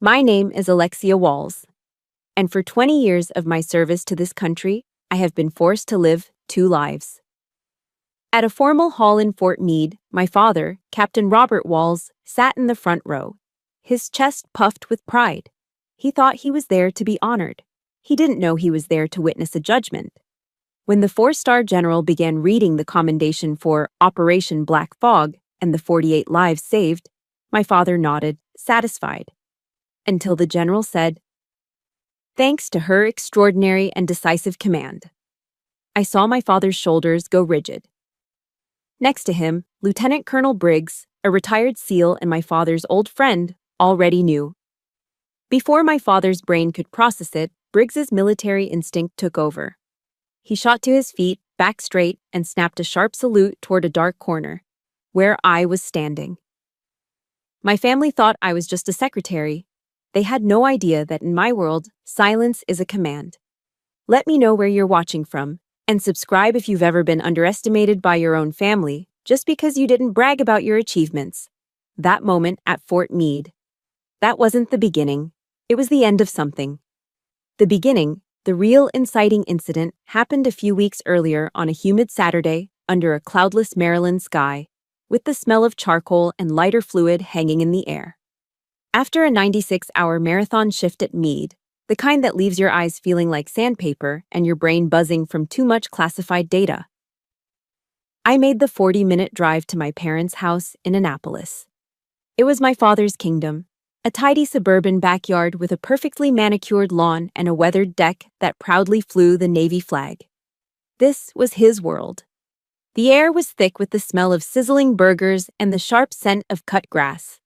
My name is Alexia Walls, and for 20 years of my service to this country, I have been forced to live two lives. At a formal hall in Fort Meade, my father, Captain Robert Walls, sat in the front row, his chest puffed with pride. He thought he was there to be honored. He didn't know he was there to witness a judgment. When the four-star general began reading the commendation for Operation Black Fog and the 48 lives saved, my father nodded, satisfied, until the general said, "Thanks to her extraordinary and decisive command." I saw my father's shoulders go rigid. Next to him, Lieutenant Colonel Briggs, a retired SEAL and my father's old friend, already knew. Before my father's brain could process it, Briggs's military instinct took over. He shot to his feet, back straight, and snapped a sharp salute toward a dark corner, where I was standing. My family thought I was just a secretary. They had no idea that in my world, silence is a command. Let me know where you're watching from, and subscribe if you've ever been underestimated by your own family just because you didn't brag about your achievements. That moment at Fort Meade. That wasn't the beginning. It was the end of something. The beginning, the real inciting incident, happened a few weeks earlier on a humid Saturday under a cloudless Maryland sky, with the smell of charcoal and lighter fluid hanging in the air. After a 96-hour marathon shift at Meade, the kind that leaves your eyes feeling like sandpaper and your brain buzzing from too much classified data, I made the 40-minute drive to my parents' house in Annapolis. It was my father's kingdom, a tidy suburban backyard with a perfectly manicured lawn and a weathered deck that proudly flew the Navy flag. This was his world. The air was thick with the smell of sizzling burgers and the sharp scent of cut grass.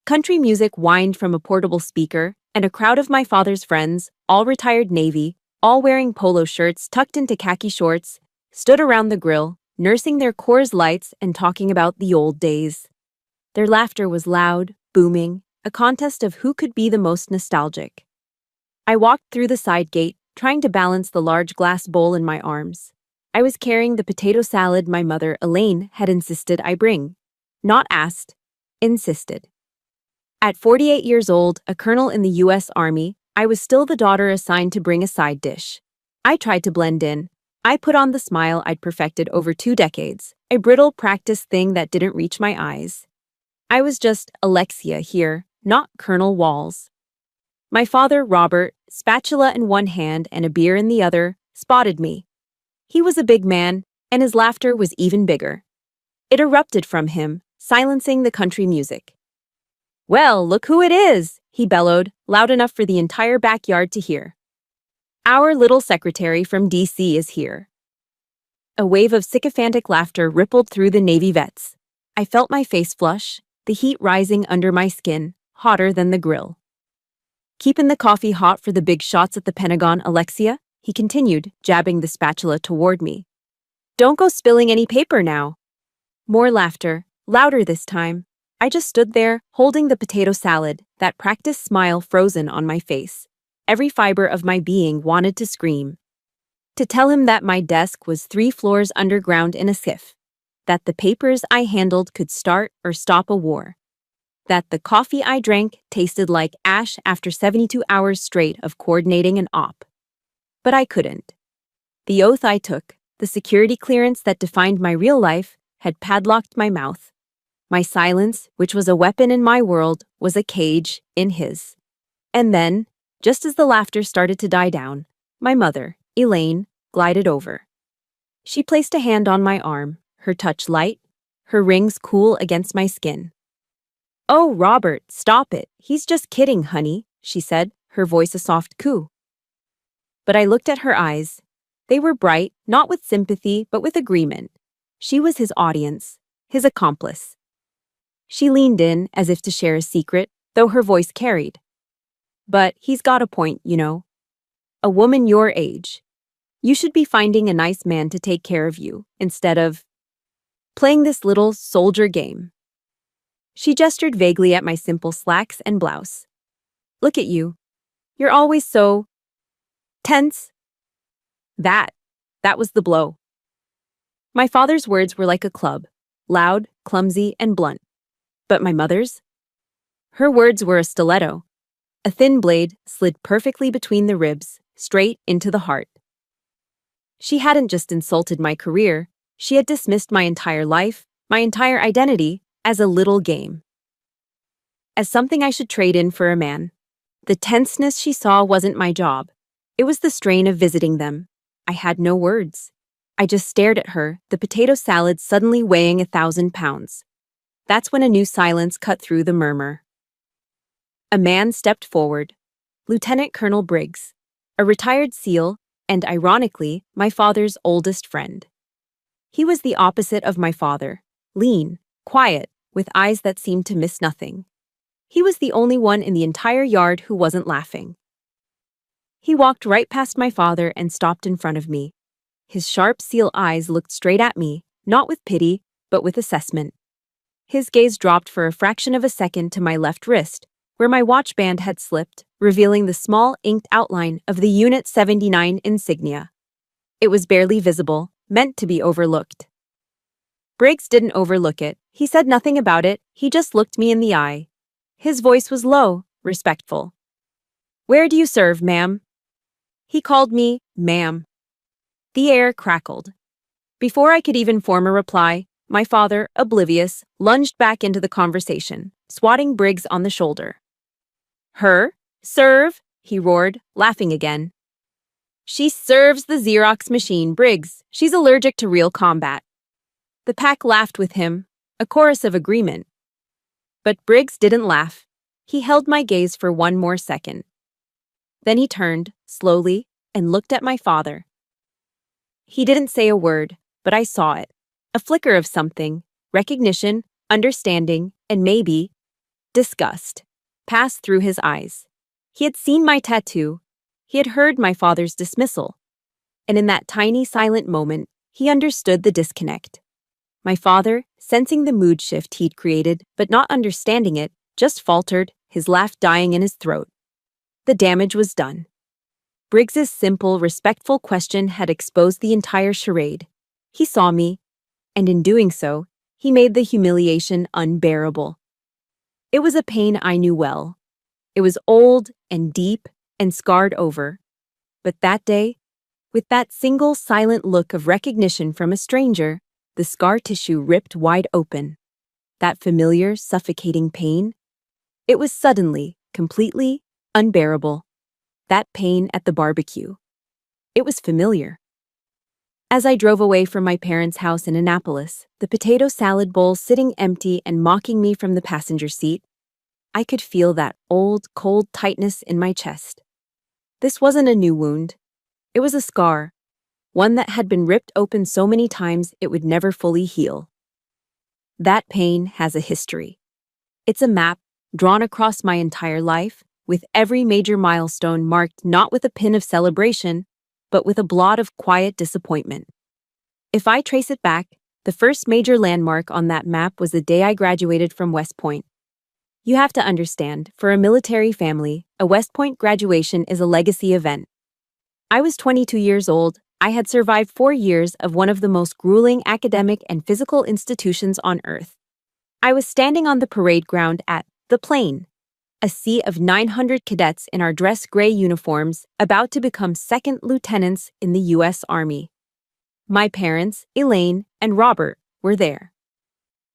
Country music whined from a portable speaker, and a crowd of my father's friends, all retired Navy, all wearing polo shirts tucked into khaki shorts, stood around the grill, nursing their Coors Lights and talking about the old days. Their laughter was loud, booming, a contest of who could be the most nostalgic. I walked through the side gate, trying to balance the large glass bowl in my arms. I was carrying the potato salad my mother, Elaine, had insisted I bring. Not asked, insisted. At 48 years old, a colonel in the U.S. Army, I was still the daughter assigned to bring a side dish. I tried to blend in. I put on the smile I'd perfected over 2 decades, a brittle practice thing that didn't reach my eyes. I was just Alexia here, not Colonel Walls. My father, Robert, spatula in one hand and a beer in the other, spotted me. He was a big man, and his laughter was even bigger. It erupted from him, silencing the country music. "Well, look who it is," he bellowed, loud enough for the entire backyard to hear. "Our little secretary from D.C. is here." A wave of sycophantic laughter rippled through the Navy vets. I felt my face flush, the heat rising under my skin, hotter than the grill. "Keeping the coffee hot for the big shots at the Pentagon, Alexia?" he continued, jabbing the spatula toward me. "Don't go spilling any paper now." More laughter, louder this time. I just stood there, holding the potato salad, that practiced smile frozen on my face. Every fiber of my being wanted to scream. To tell him that my desk was 3 floors underground in a skiff. That the papers I handled could start or stop a war. That the coffee I drank tasted like ash after 72 hours straight of coordinating an op. But I couldn't. The oath I took, the security clearance that defined my real life, had padlocked my mouth. My silence, which was a weapon in my world, was a cage in his. And then, just as the laughter started to die down, my mother, Elaine, glided over. She placed a hand on my arm, her touch light, her rings cool against my skin. "Oh, Robert, stop it. He's just kidding, honey," she said, her voice a soft coo. But I looked at her eyes. They were bright, not with sympathy, but with agreement. She was his audience, his accomplice. She leaned in as if to share a secret, though her voice carried. "But he's got a point, you know. A woman your age. You should be finding a nice man to take care of you, instead of playing this little soldier game." She gestured vaguely at my simple slacks and blouse. "Look at you. You're always so tense." That was the blow. My father's words were like a club, loud, clumsy, and blunt. But my mother's? Her words were a stiletto. A thin blade slid perfectly between the ribs, straight into the heart. She hadn't just insulted my career, she had dismissed my entire life, my entire identity, as a little game. As something I should trade in for a man. The tenseness she saw wasn't my job. It was the strain of visiting them. I had no words. I just stared at her, the potato salad suddenly weighing 1,000 pounds. That's when a new silence cut through the murmur. A man stepped forward. Lieutenant Colonel Briggs, a retired SEAL, and ironically, my father's oldest friend. He was the opposite of my father, lean, quiet, with eyes that seemed to miss nothing. He was the only one in the entire yard who wasn't laughing. He walked right past my father and stopped in front of me. His sharp SEAL eyes looked straight at me, not with pity, but with assessment. His gaze dropped for a fraction of a second to my left wrist, where my watch band had slipped, revealing the small inked outline of the Unit 79 insignia. It was barely visible, meant to be overlooked. Briggs didn't overlook it. He said nothing about it, he just looked me in the eye. His voice was low, respectful. "Where do you serve, ma'am?" He called me ma'am. The air crackled. Before I could even form a reply, my father, oblivious, lunged back into the conversation, swatting Briggs on the shoulder. "Her? Serve?" he roared, laughing again. "She serves the Xerox machine, Briggs. She's allergic to real combat." The pack laughed with him, a chorus of agreement. But Briggs didn't laugh. He held my gaze for one more second. Then he turned, slowly, and looked at my father. He didn't say a word, but I saw it. A flicker of something, recognition, understanding, and maybe disgust, passed through his eyes. He had seen my tattoo. He had heard my father's dismissal. And in that tiny, silent moment, he understood the disconnect. My father, sensing the mood shift he'd created, but not understanding it, just faltered, his laugh dying in his throat. The damage was done. Briggs's simple, respectful question had exposed the entire charade. He saw me, and in doing so, he made the humiliation unbearable. It was a pain I knew well. It was old and deep and scarred over. But that day, with that single silent look of recognition from a stranger, the scar tissue ripped wide open. That familiar, suffocating pain, it was suddenly, completely, unbearable. That pain at the barbecue. It was familiar. As I drove away from my parents' house in Annapolis, the potato salad bowl sitting empty and mocking me from the passenger seat, I could feel that old, cold tightness in my chest. This wasn't a new wound. It was a scar, one that had been ripped open so many times it would never fully heal. That pain has a history. It's a map drawn across my entire life, with every major milestone marked not with a pin of celebration, but with a blot of quiet disappointment. If I trace it back, the first major landmark on that map was the day I graduated from West Point. You have to understand, for a military family, a West Point graduation is a legacy event. I was 22 years old. I had survived 4 years of one of the most grueling academic and physical institutions on Earth. I was standing on the parade ground at The Plain, a sea of 900 cadets in our dress gray uniforms about to become second lieutenants in the U.S. Army. My parents, Elaine and Robert, were there.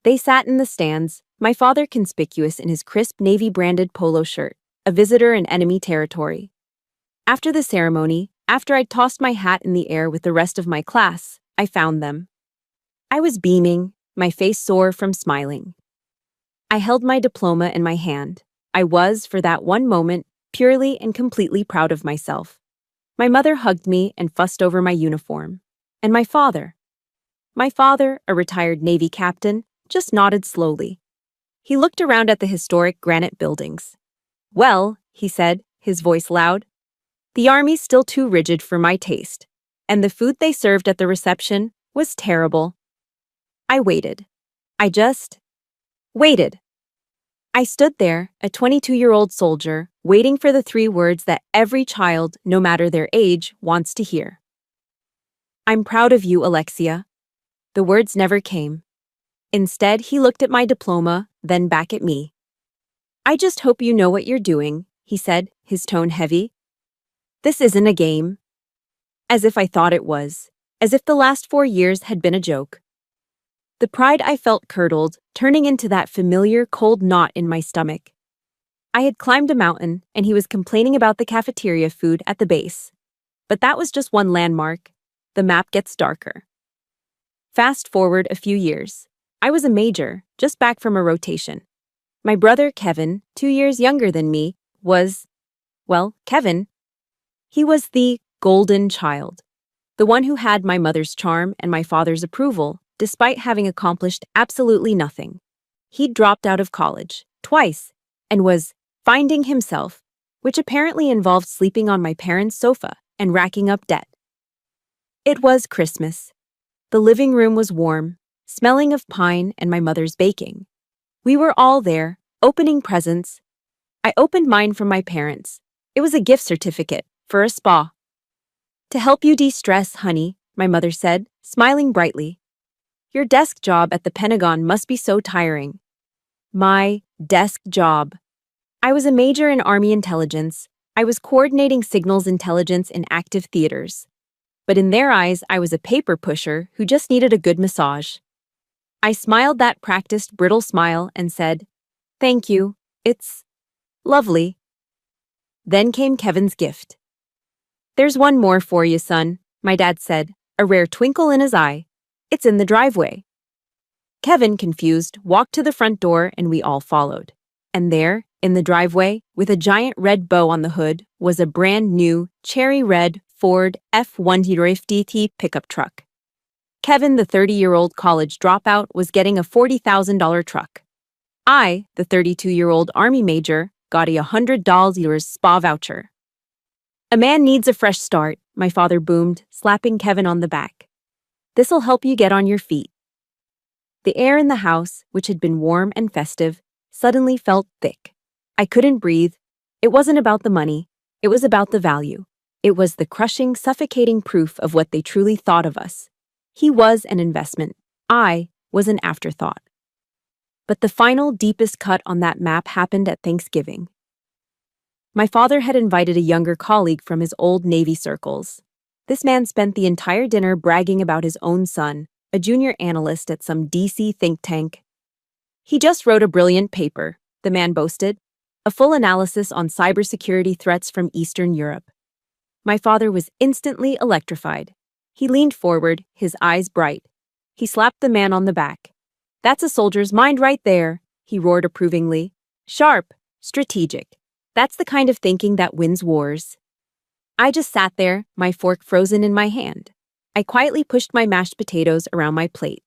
They sat in the stands, my father conspicuous in his crisp Navy-branded polo shirt, a visitor in enemy territory. After the ceremony, after I'd tossed my hat in the air with the rest of my class, I found them. I was beaming, my face sore from smiling. I held my diploma in my hand. I was, for that one moment, purely and completely proud of myself. My mother hugged me and fussed over my uniform. And my father, a retired Navy captain, just nodded slowly. He looked around at the historic granite buildings. "Well," he said, his voice loud, "the Army's still too rigid for my taste, and the food they served at the reception was terrible." I waited. I just waited. I stood there, a 22-year-old soldier, waiting for the 3 words that every child, no matter their age, wants to hear. "I'm proud of you, Alexia." The words never came. Instead, he looked at my diploma, then back at me. "I just hope you know what you're doing," he said, his tone heavy. This isn't a game. As if I thought it was. As if the last 4 years had been a joke. The pride I felt curdled, turning into that familiar cold knot in my stomach. I had climbed a mountain, and he was complaining about the cafeteria food at the base. But that was just one landmark. The map gets darker. Fast forward a few years. I was a major, just back from a rotation. My brother, Kevin, 2 years younger than me, was, well, Kevin. He was the golden child. The one who had my mother's charm and my father's approval, despite having accomplished absolutely nothing. He'd dropped out of college, twice, and was finding himself, which apparently involved sleeping on my parents' sofa and racking up debt. It was Christmas. The living room was warm, smelling of pine and my mother's baking. We were all there, opening presents. I opened mine from my parents. It was a gift certificate for a spa. To help you de-stress, honey, my mother said, smiling brightly. Your desk job at the Pentagon must be so tiring. My desk job. I was a major in Army intelligence. I was coordinating signals intelligence in active theaters. But in their eyes, I was a paper pusher who just needed a good massage. I smiled that practiced, brittle smile and said, "Thank you, it's lovely." Then came Kevin's gift. "There's one more for you, son," my dad said, a rare twinkle in his eye. "It's in the driveway." Kevin, confused, walked to the front door and we all followed. And there, in the driveway, with a giant red bow on the hood, was a brand new, cherry red Ford F-150 pickup truck. Kevin, the 30-year-old college dropout, was getting a $40,000 truck. I, the 32-year-old Army major, got a $100 spa voucher. "A man needs a fresh start," my father boomed, slapping Kevin on the back. "This'll help you get on your feet." The air in the house, which had been warm and festive, suddenly felt thick. I couldn't breathe. It wasn't about the money. It was about the value. It was the crushing, suffocating proof of what they truly thought of us. He was an investment. I was an afterthought. But the final, deepest cut on that map happened at Thanksgiving. My father had invited a younger colleague from his old Navy circles. This man spent the entire dinner bragging about his own son, a junior analyst at some DC think tank. "He just wrote a brilliant paper," the man boasted, "a full analysis on cybersecurity threats from Eastern Europe." My father was instantly electrified. He leaned forward, his eyes bright. He slapped the man on the back. "That's a soldier's mind right there," he roared approvingly. "Sharp, strategic. That's the kind of thinking that wins wars." I just sat there, my fork frozen in my hand. I quietly pushed my mashed potatoes around my plate.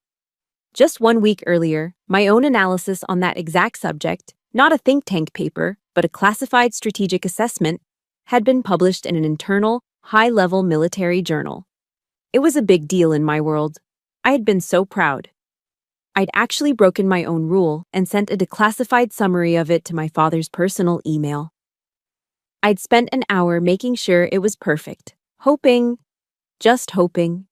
Just 1 week earlier, my own analysis on that exact subject, not a think tank paper, but a classified strategic assessment, had been published in an internal, high-level military journal. It was a big deal in my world. I had been so proud. I'd actually broken my own rule and sent a declassified summary of it to my father's personal email. I'd spent an hour making sure it was perfect, hoping, just hoping,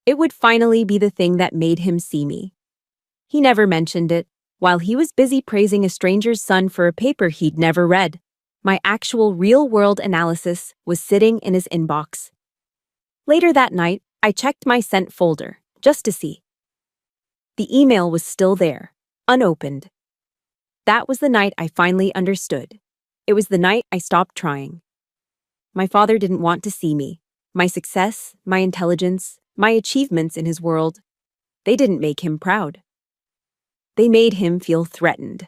it would finally be the thing that made him see me. He never mentioned it, while he was busy praising a stranger's son for a paper he'd never read. My actual real-world analysis was sitting in his inbox. Later that night, I checked my sent folder, just to see. The email was still there, unopened. That was the night I finally understood. It was the night I stopped trying. My father didn't want to see me. My success, my intelligence, my achievements in his world, they didn't make him proud. They made him feel threatened.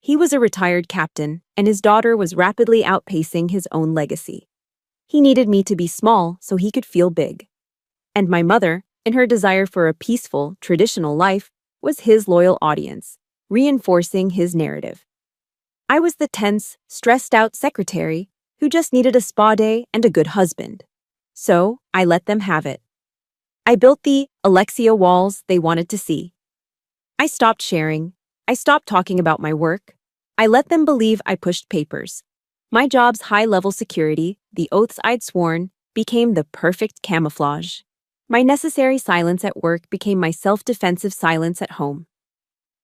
He was a retired captain, and his daughter was rapidly outpacing his own legacy. He needed me to be small so he could feel big. And my mother, in her desire for a peaceful, traditional life, was his loyal audience, reinforcing his narrative. I was the tense, stressed-out secretary who just needed a spa day and a good husband. So I let them have it. I built the Alexia walls they wanted to see. I stopped sharing. I stopped talking about my work. I let them believe I pushed papers. My job's high-level security, the oaths I'd sworn, became the perfect camouflage. My necessary silence at work became my self-defensive silence at home.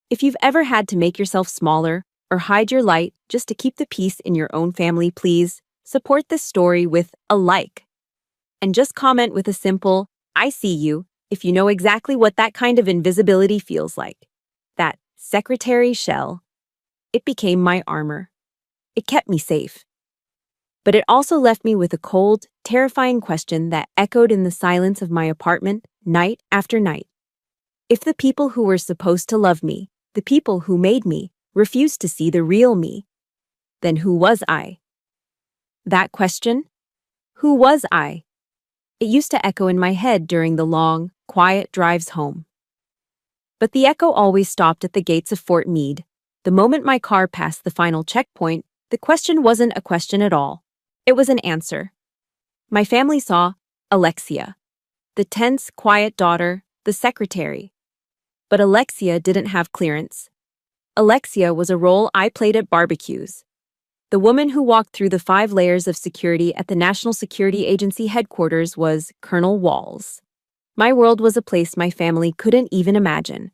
If you've ever had to make yourself smaller or hide your light just to keep the peace in your own family, please support this story with a like. And just comment with a simple, I see you, if you know exactly what that kind of invisibility feels like. That secretary shell. It became my armor. It kept me safe. But it also left me with a cold, terrifying question that echoed in the silence of my apartment night after night. If the people who were supposed to love me, the people who made me, refused to see the real me, then who was I? That question? Who was I? It used to echo in my head during the long, quiet drives home. But the echo always stopped at the gates of Fort Meade. The moment my car passed the final checkpoint, the question wasn't a question at all. It was an answer. My family saw Alexia, the tense, quiet daughter, the secretary. But Alexia didn't have clearance. Alexia was a role I played at barbecues. The woman who walked through the 5 layers of security at the National Security Agency headquarters was Colonel Walls. My world was a place my family couldn't even imagine.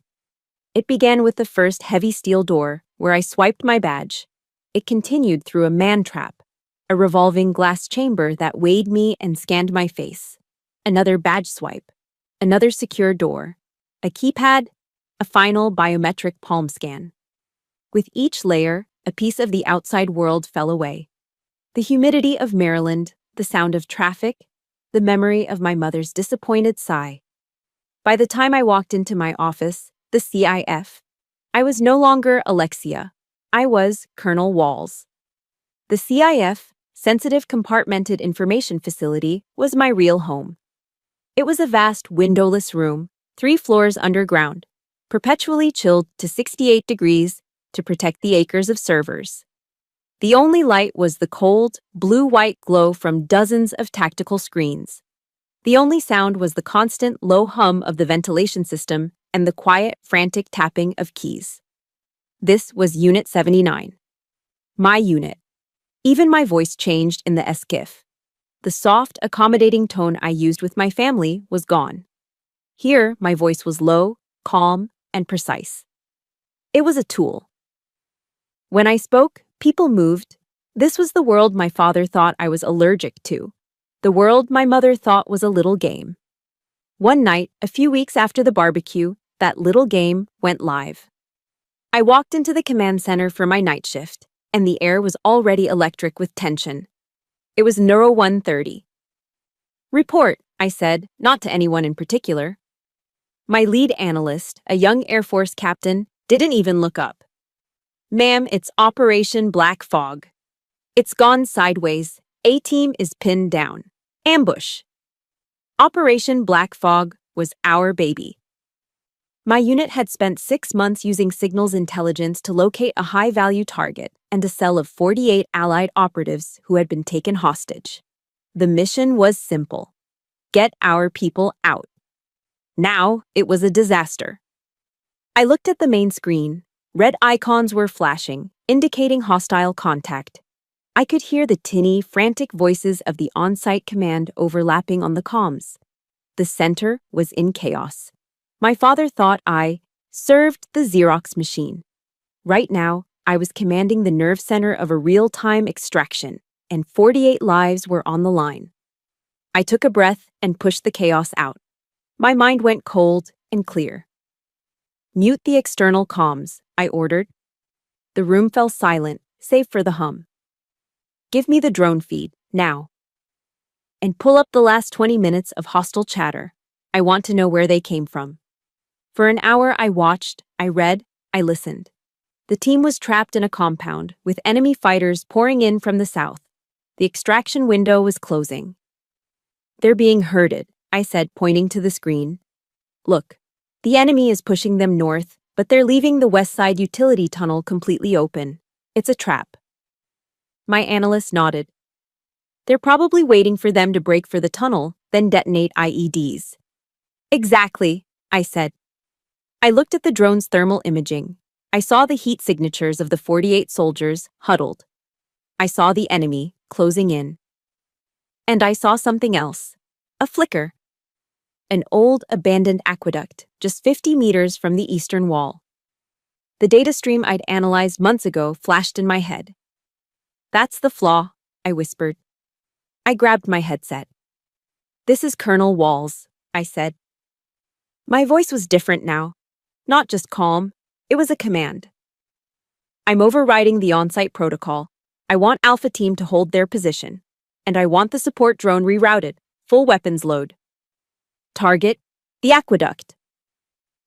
It began with the first heavy steel door, where I swiped my badge. It continued through a man trap, a revolving glass chamber that weighed me and scanned my face. Another badge swipe, another secure door, a keypad, a final biometric palm scan. With each layer, a piece of the outside world fell away. The humidity of Maryland, the sound of traffic, the memory of my mother's disappointed sigh. By the time I walked into my office, the CIF, I was no longer Alexia. I was Colonel Walls. The CIF, Sensitive Compartmented Information Facility, was my real home. It was a vast, windowless room, 3 floors underground, perpetually chilled to 68 degrees to protect the acres of servers. The only light was the cold, blue-white glow from dozens of tactical screens. The only sound was the constant low hum of the ventilation system and the quiet, frantic tapping of keys. This was Unit 79. My unit. Even my voice changed in the SCIF. The soft, accommodating tone I used with my family was gone. Here, my voice was low, calm, and precise. It was a tool. When I spoke, people moved. This was the world my father thought I was allergic to. The world my mother thought was a little game. One night, a few weeks after the barbecue, that little game went live. I walked into the command center for my night shift, and the air was already electric with tension. It was Neuro 130. Report, I said, not to anyone in particular. My lead analyst, a young Air Force captain, didn't even look up. Ma'am, it's Operation Black Fog. It's gone sideways. A-Team is pinned down. Ambush. Operation Black Fog was our baby. My unit had spent 6 months using signals intelligence to locate a high-value target and a cell of 48 Allied operatives who had been taken hostage. The mission was simple. Get our people out. Now, it was a disaster. I looked at the main screen. Red icons were flashing, indicating hostile contact. I could hear the tinny, frantic voices of the on-site command overlapping on the comms. The center was in chaos. My father thought I served the Xerox machine. Right now, I was commanding the nerve center of a real-time extraction, and 48 lives were on the line. I took a breath and pushed the chaos out. My mind went cold and clear. Mute the external comms, I ordered. The room fell silent, save for the hum. Give me the drone feed, now. And pull up the last 20 minutes of hostile chatter. I want to know where they came from. For an hour I watched, I read, I listened. The team was trapped in a compound, with enemy fighters pouring in from the south. The extraction window was closing. They're being herded, I said, pointing to the screen. Look, the enemy is pushing them north, but they're leaving the west side utility tunnel completely open. It's a trap. My analyst nodded. They're probably waiting for them to break for the tunnel, then detonate IEDs. Exactly, I said. I looked at the drone's thermal imaging. I saw the heat signatures of the 48 soldiers huddled. I saw the enemy closing in. And I saw something else. A flicker. An old, abandoned aqueduct, just 50 meters from the eastern wall. The data stream I'd analyzed months ago flashed in my head. "That's the flaw," I whispered. I grabbed my headset. "This is Colonel Walls," I said. My voice was different now. Not just calm, it was a command. "I'm overriding the on-site protocol. I want Alpha Team to hold their position. And I want the support drone rerouted, full weapons load. Target, the aqueduct."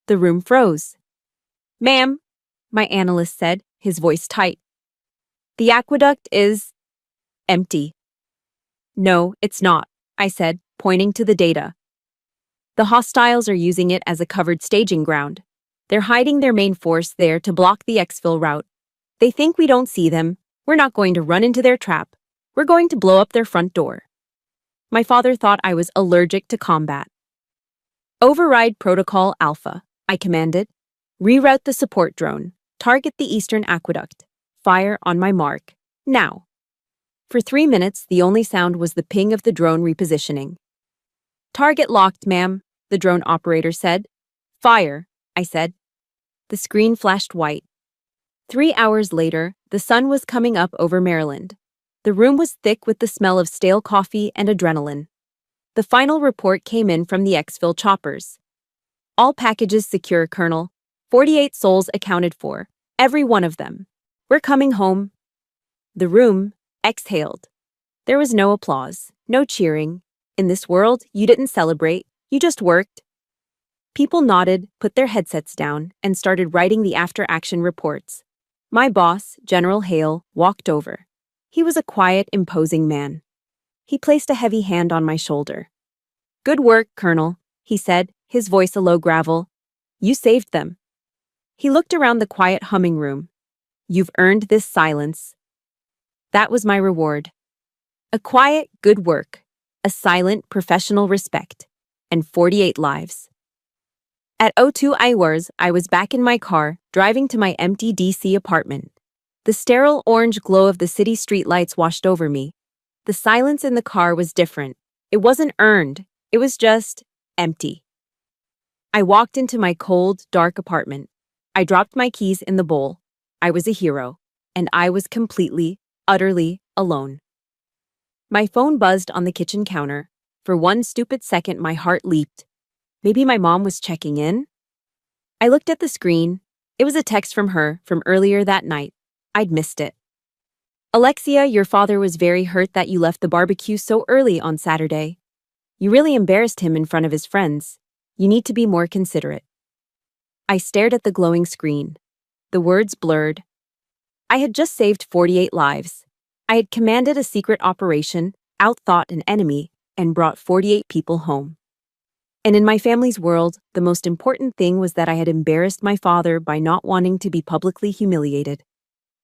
The room froze. "Ma'am," my analyst said, his voice tight. "The aqueduct is empty." "No, it's not," I said, pointing to the data. "The hostiles are using it as a covered staging ground. They're hiding their main force there to block the exfil route. They think we don't see them. We're not going to run into their trap. We're going to blow up their front door." My father thought I was allergic to combat. "Override Protocol Alpha," I commanded. "Reroute the support drone. Target the eastern aqueduct. Fire on my mark. Now." For 3 minutes, the only sound was the ping of the drone repositioning. "Target locked, ma'am," the drone operator said. "Fire," I said. The screen flashed white. 3 hours later, the sun was coming up over Maryland. The room was thick with the smell of stale coffee and adrenaline. The final report came in from the exfil choppers. "All packages secure, Colonel. 48 souls accounted for. Every one of them. We're coming home." The room exhaled. There was no applause, no cheering. In this world, you didn't celebrate, you just worked. People nodded, put their headsets down, and started writing the after-action reports. My boss, General Hale, walked over. He was a quiet, imposing man. He placed a heavy hand on my shoulder. "Good work, Colonel," he said, his voice a low gravel. "You saved them." He looked around the quiet humming room. "You've earned this silence." That was my reward. A quiet, good work, a silent, professional respect, and 48 lives. At 02 hours, I was back in my car, driving to my empty DC apartment. The sterile orange glow of the city streetlights washed over me. The silence in the car was different. It wasn't earned. It was just empty. I walked into my cold, dark apartment. I dropped my keys in the bowl. I was a hero, and I was completely, utterly alone. My phone buzzed on the kitchen counter. For one stupid second, my heart leaped. Maybe my mom was checking in? I looked at the screen. It was a text from her from earlier that night. I'd missed it. "Alexia, your father was very hurt that you left the barbecue so early on Saturday. You really embarrassed him in front of his friends. You need to be more considerate." I stared at the glowing screen. The words blurred. I had just saved 48 lives. I had commanded a secret operation, outthought an enemy, and brought 48 people home. And in my family's world, the most important thing was that I had embarrassed my father by not wanting to be publicly humiliated.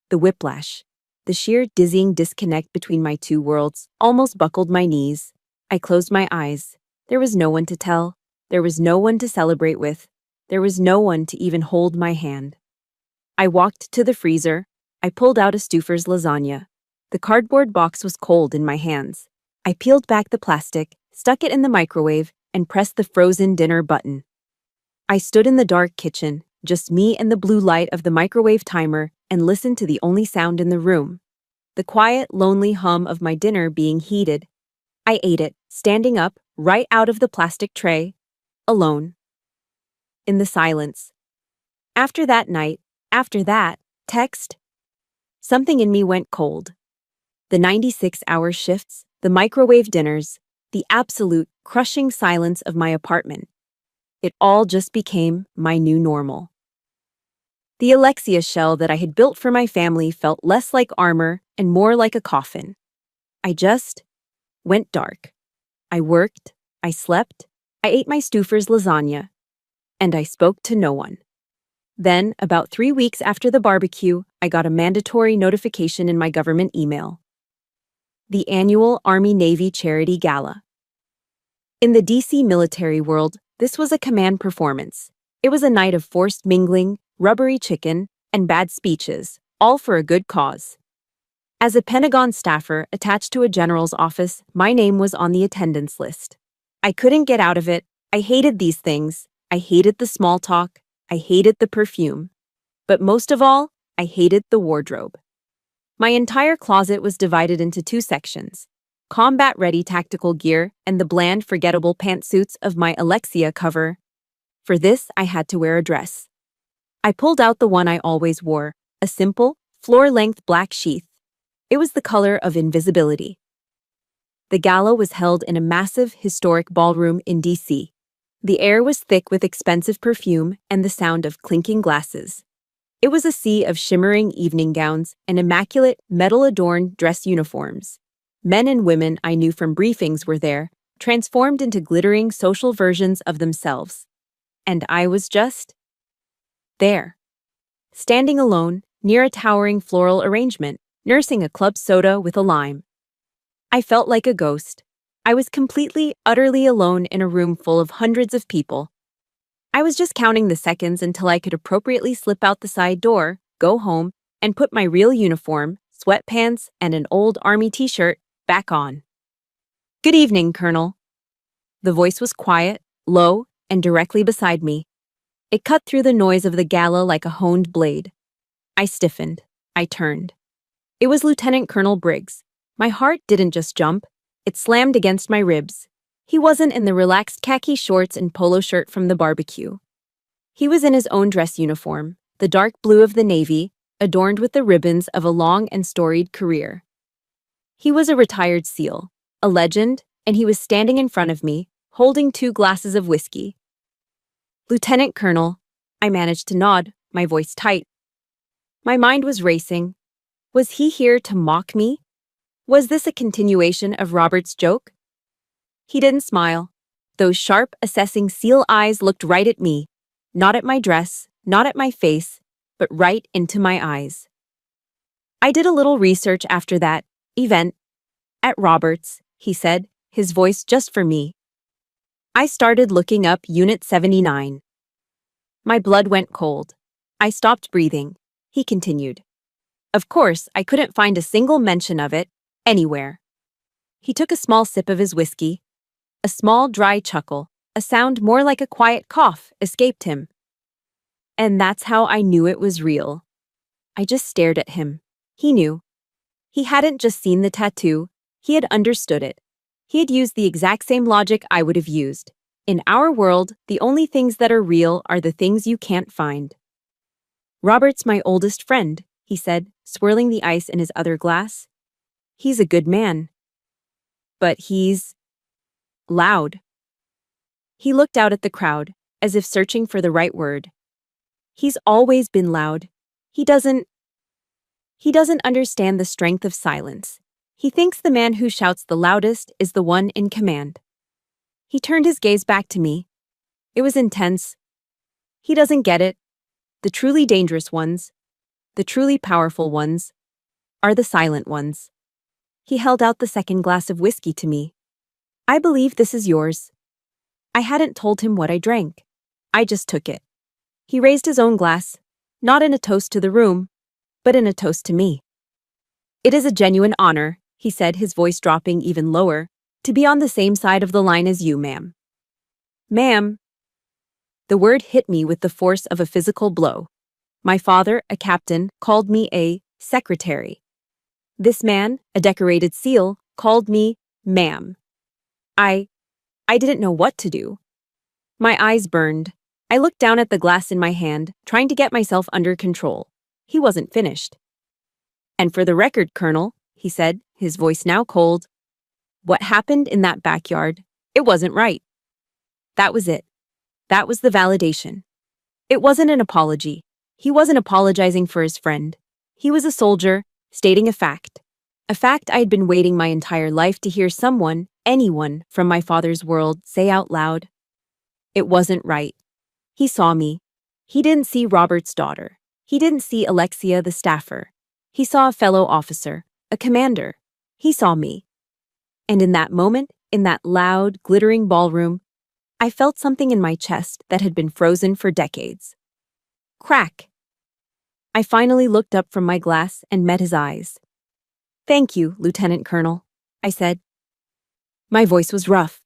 The whiplash, the sheer dizzying disconnect between my two worlds, almost buckled my knees. I closed my eyes. There was no one to tell. There was no one to celebrate with. There was no one to even hold my hand. I walked to the freezer. I pulled out a Stouffer's lasagna. The cardboard box was cold in my hands. I peeled back the plastic, stuck it in the microwave, and pressed the frozen dinner button. I stood in the dark kitchen, just me and the blue light of the microwave timer, and listened to the only sound in the room. The quiet, lonely hum of my dinner being heated. I ate it, standing up, right out of the plastic tray, alone. In the silence. After that night, after that text, something in me went cold. The 96-hour shifts, the microwave dinners, the absolute, crushing silence of my apartment. It all just became my new normal. The Alexia shell that I had built for my family felt less like armor and more like a coffin. I just went dark. I worked, I slept, I ate my Stouffer's lasagna, and I spoke to no one. Then, about 3 weeks after the barbecue, I got a mandatory notification in my government email. The annual Army-Navy Charity Gala. In the DC military world, this was a command performance. It was a night of forced mingling, rubbery chicken, and bad speeches, all for a good cause. As a Pentagon staffer attached to a general's office, my name was on the attendance list. I couldn't get out of it. I hated these things. I hated the small talk. I hated the perfume. But most of all, I hated the wardrobe. My entire closet was divided into two sections: combat-ready tactical gear and the bland, forgettable pantsuits of my Alexia cover. For this, I had to wear a dress. I pulled out the one I always wore, a simple, floor-length black sheath. It was the color of invisibility. The gala was held in a massive, historic ballroom in D.C. The air was thick with expensive perfume and the sound of clinking glasses. It was a sea of shimmering evening gowns and immaculate, metal-adorned dress uniforms. Men and women I knew from briefings were there, transformed into glittering social versions of themselves. And I was just there, standing alone, near a towering floral arrangement, nursing a club soda with a lime. I felt like a ghost. I was completely, utterly alone in a room full of hundreds of people. I was just counting the seconds until I could appropriately slip out the side door, go home, and put my real uniform, sweatpants, and an old army t-shirt back on. "Good evening, Colonel." The voice was quiet, low, and directly beside me. It cut through the noise of the gala like a honed blade. I stiffened. I turned. It was Lieutenant Colonel Briggs. My heart didn't just jump, it slammed against my ribs. He wasn't in the relaxed khaki shorts and polo shirt from the barbecue. He was in his own dress uniform, the dark blue of the Navy, adorned with the ribbons of a long and storied career. He was a retired SEAL, a legend, and he was standing in front of me, holding 2 glasses of whiskey. "Lieutenant Colonel," I managed to nod, my voice tight. My mind was racing. Was he here to mock me? Was this a continuation of Robert's joke? He didn't smile. Those sharp, assessing SEAL eyes looked right at me, not at my dress, not at my face, but right into my eyes. I did a little research after that event. "At Roberts," he said, his voice just for me. I started looking up Unit 79. My blood went cold. I stopped breathing. He continued. Of course, I couldn't find a single mention of it, anywhere. He took a small sip of his whiskey. A small, dry chuckle, a sound more like a quiet cough, escaped him. And that's how I knew it was real. I just stared at him. He knew. He hadn't just seen the tattoo, he had understood it. He had used the exact same logic I would have used. In our world, the only things that are real are the things you can't find. "Robert's my oldest friend," he said, swirling the ice in his other glass. "He's a good man. But he's loud." He looked out at the crowd, as if searching for the right word. "He's always been loud. He doesn't understand the strength of silence. He thinks the man who shouts the loudest is the one in command." He turned his gaze back to me. It was intense. "He doesn't get it. The truly dangerous ones, the truly powerful ones, are the silent ones." He held out the second glass of whiskey to me. "I believe this is yours." I hadn't told him what I drank. I just took it. He raised his own glass, not in a toast to the room, but in a toast to me. "It is a genuine honor," he said, his voice dropping even lower, "to be on the same side of the line as you, ma'am." "Ma'am." The word hit me with the force of a physical blow. My father, a captain, called me a secretary. This man, a decorated SEAL, called me ma'am. I didn't know what to do. My eyes burned. I looked down at the glass in my hand, trying to get myself under control. He wasn't finished. "And for the record, Colonel," he said, his voice now cold, "what happened in that backyard, it wasn't right." That was it. That was the validation. It wasn't an apology. He wasn't apologizing for his friend. He was a soldier, stating a fact. A fact I had been waiting my entire life to hear someone, anyone, from my father's world say out loud. It wasn't right. He saw me. He didn't see Robert's daughter. He didn't see Alexia the staffer. He saw a fellow officer, a commander. He saw me. And in that moment, in that loud, glittering ballroom, I felt something in my chest that had been frozen for decades. Crack! I finally looked up from my glass and met his eyes. "Thank you, Lieutenant Colonel," I said. My voice was rough.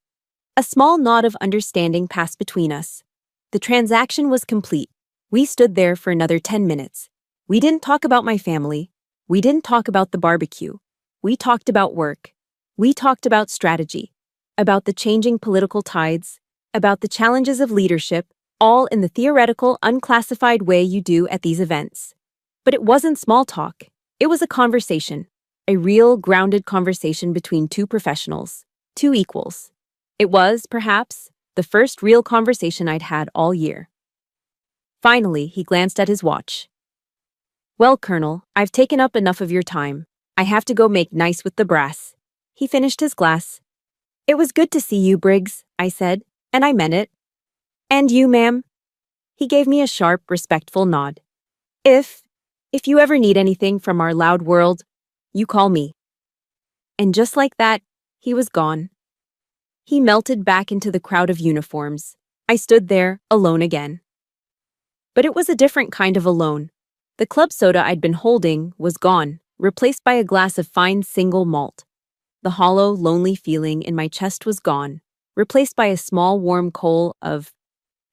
A small nod of understanding passed between us. The transaction was complete. We stood there for another 10 minutes. We didn't talk about my family. We didn't talk about the barbecue. We talked about work. We talked about strategy, about the changing political tides, about the challenges of leadership, all in the theoretical, unclassified way you do at these events. But it wasn't small talk. It was a conversation, a real, grounded conversation between two professionals, two equals. It was, perhaps, the first real conversation I'd had all year. Finally, he glanced at his watch. Well, Colonel, I've taken up enough of your time. I have to go make nice with the brass. He finished his glass. It was good to see you, Briggs, I said, and I meant it. And you, ma'am? He gave me a sharp, respectful nod. If you ever need anything from our loud world, you call me. And just like that, he was gone. He melted back into the crowd of uniforms. I stood there, alone again. But it was a different kind of alone. The club soda I'd been holding was gone, replaced by a glass of fine single malt. The hollow, lonely feeling in my chest was gone, replaced by a small, warm coal of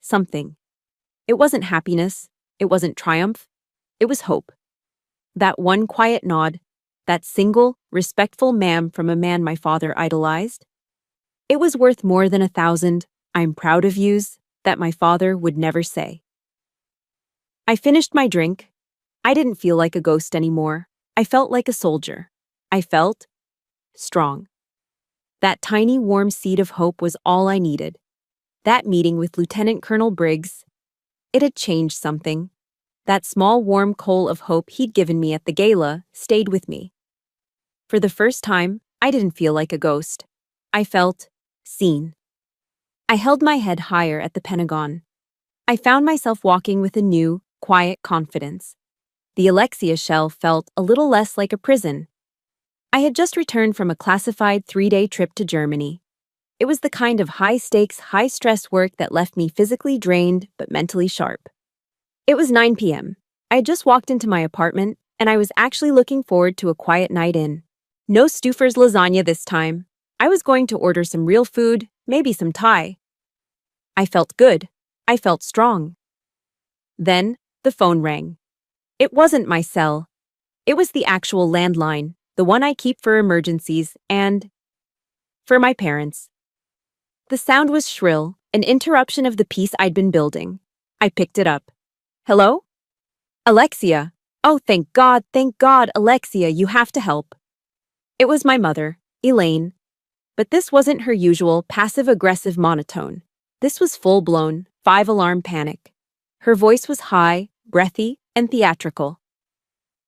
something. It wasn't happiness. It wasn't triumph. It was hope. That one quiet nod, that single, respectful ma'am from a man my father idolized. It was worth more than 1,000 "I'm proud of yous" that my father would never say. I finished my drink. I didn't feel like a ghost anymore. I felt like a soldier. I felt strong. That tiny warm seed of hope was all I needed. That meeting with Lieutenant Colonel Briggs, it had changed something. That small warm coal of hope he'd given me at the gala stayed with me. For the first time, I didn't feel like a ghost. I felt seen. I held my head higher at the Pentagon. I found myself walking with a new, quiet confidence. The Alexia shell felt a little less like a prison. I had just returned from a classified 3-day trip to Germany. It was the kind of high-stakes, high-stress work that left me physically drained but mentally sharp. It was 9 p.m. I had just walked into my apartment, and I was actually looking forward to a quiet night in. No Stouffer's lasagna this time. I was going to order some real food, maybe some Thai. I felt good. I felt strong. Then, the phone rang. It wasn't my cell. It was the actual landline, the one I keep for emergencies and for my parents. The sound was shrill, an interruption of the peace I'd been building. I picked it up. Hello? Alexia. Oh, thank God, Alexia, you have to help. It was my mother, Elaine. But this wasn't her usual passive-aggressive monotone. This was full-blown, 5-alarm panic. Her voice was high, breathy, and theatrical.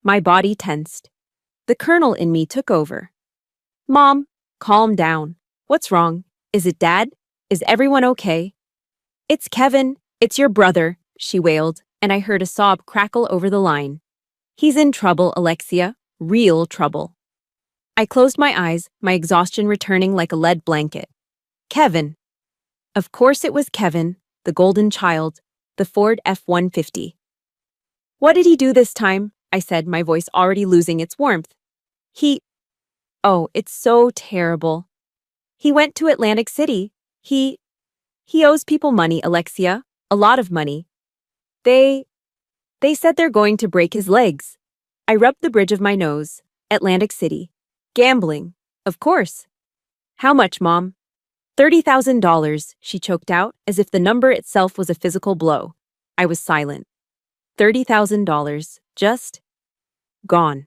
My body tensed. The colonel in me took over. Mom, calm down. What's wrong? Is it Dad? Is everyone okay? It's Kevin. It's your brother, she wailed, and I heard a sob crackle over the line. He's in trouble, Alexia. Real trouble. I closed my eyes, my exhaustion returning like a lead blanket. Kevin. Of course it was Kevin, the golden child, the Ford F-150. What did he do this time? I said, my voice already losing its warmth. Oh, it's so terrible. He went to Atlantic City. He owes people money, Alexia. A lot of money. They said they're going to break his legs. I rubbed the bridge of my nose. Atlantic City. Gambling. Of course. How much, Mom? $30,000, she choked out, as if the number itself was a physical blow. I was silent. $30,000. Just gone.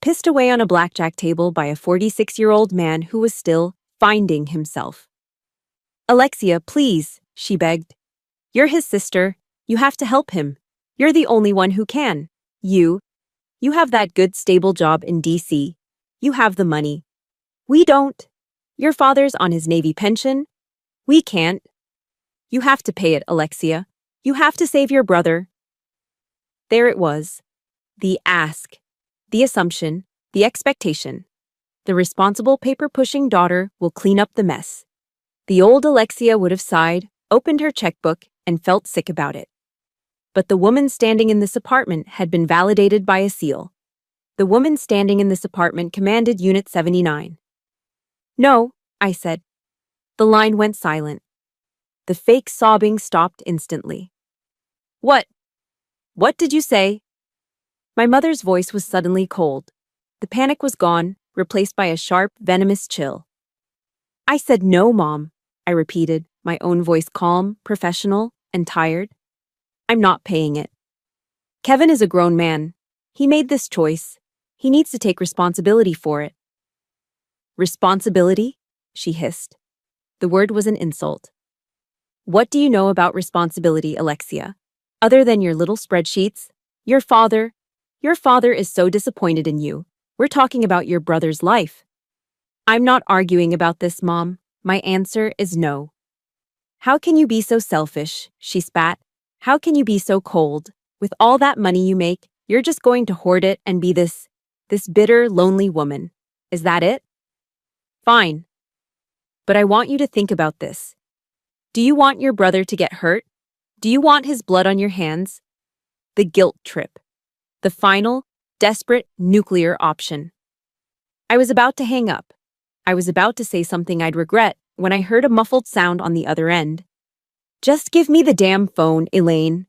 Pissed away on a blackjack table by a 46-year-old man who was still finding himself. Alexia, please, she begged. You're his sister. You have to help him. You're the only one who can. You have that good stable job in D.C. You have the money. We don't. Your father's on his Navy pension. We can't. You have to pay it, Alexia. You have to save your brother. There it was. The ask. The assumption. The expectation. The responsible paper-pushing daughter will clean up the mess. The old Alexia would have sighed, opened her checkbook, and felt sick about it. But the woman standing in this apartment had been validated by a seal. The woman standing in this apartment commanded Unit 79. No, I said. The line went silent. The fake sobbing stopped instantly. What? What did you say? My mother's voice was suddenly cold. The panic was gone, replaced by a sharp, venomous chill. I said no, Mom, I repeated, my own voice calm, professional, and tired. I'm not paying it. Kevin is a grown man. He made this choice. He needs to take responsibility for it. Responsibility? She hissed. The word was an insult. What do you know about responsibility, Alexia? Other than your little spreadsheets? Your father is so disappointed in you. We're talking about your brother's life. I'm not arguing about this, Mom. My answer is no. How can you be so selfish? She spat. How can you be so cold? With all that money you make, you're just going to hoard it and be this bitter, lonely woman. Is that it? Fine. But I want you to think about this. Do you want your brother to get hurt? Do you want his blood on your hands? The guilt trip. The final, desperate, nuclear option. I was about to hang up. I was about to say something I'd regret when I heard a muffled sound on the other end. Just give me the damn phone, Elaine.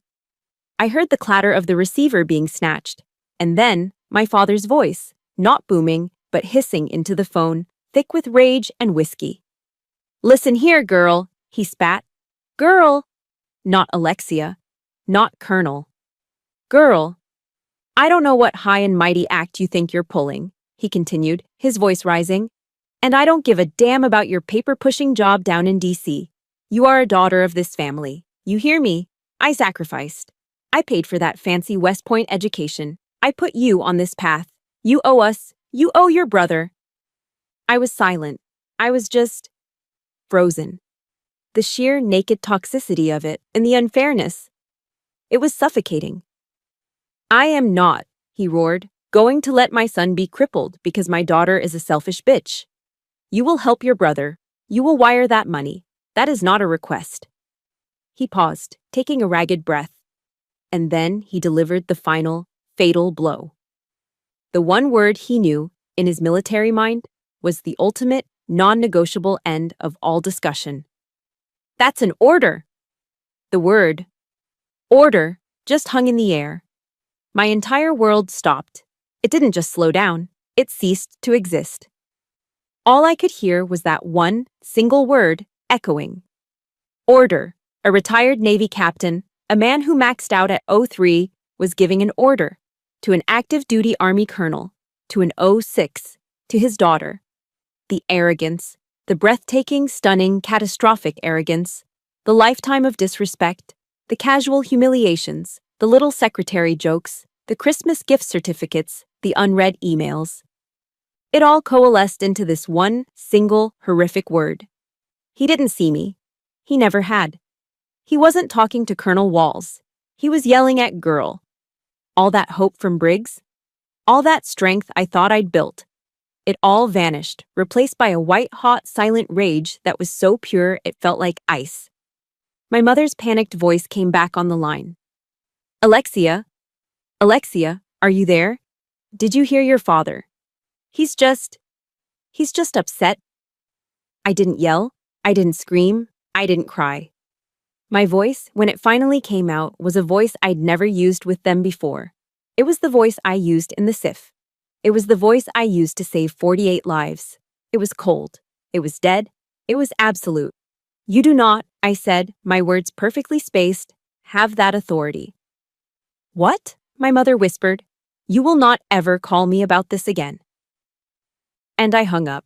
I heard the clatter of the receiver being snatched, and then my father's voice, not booming, but hissing into the phone, thick with rage and whiskey. Listen here, girl, he spat. Girl! Not Alexia. Not Colonel. Girl! I don't know what high and mighty act you think you're pulling, he continued, his voice rising. And I don't give a damn about your paper-pushing job down in D.C. You are a daughter of this family. You hear me? I sacrificed. I paid for that fancy West Point education. I put you on this path. You owe us. You owe your brother. I was silent. I was just frozen. The sheer naked toxicity of it and the unfairness. It was suffocating. I am not, he roared, going to let my son be crippled because my daughter is a selfish bitch. You will help your brother. You will wire that money. That is not a request. He paused, taking a ragged breath. And then he delivered the final, fatal blow. The one word he knew, in his military mind, was the ultimate, non-negotiable end of all discussion. That's an order! The word, order, just hung in the air. My entire world stopped. It didn't just slow down, it ceased to exist. All I could hear was that one single word echoing. Order. A retired Navy captain, a man who maxed out at 03, was giving an order to an active duty Army colonel, to an 06, to his daughter. The arrogance, the breathtaking, stunning, catastrophic arrogance, the lifetime of disrespect, the casual humiliations, the little secretary jokes, the Christmas gift certificates, the unread emails. It all coalesced into this one, single, horrific word. He didn't see me. He never had. He wasn't talking to Colonel Walls. He was yelling at girl. All that hope from Briggs? All that strength I thought I'd built. It all vanished, replaced by a white-hot, silent rage that was so pure it felt like ice. My mother's panicked voice came back on the line. Alexia? Alexia, are you there? Did you hear your father? He's just upset. I didn't yell. I didn't scream. I didn't cry. My voice, when it finally came out, was a voice I'd never used with them before. It was the voice I used in the SIF. It was the voice I used to save 48 lives. It was cold. It was dead. It was absolute. You do not, I said, my words perfectly spaced, have that authority. What? My mother whispered. You will not ever call me about this again. And I hung up.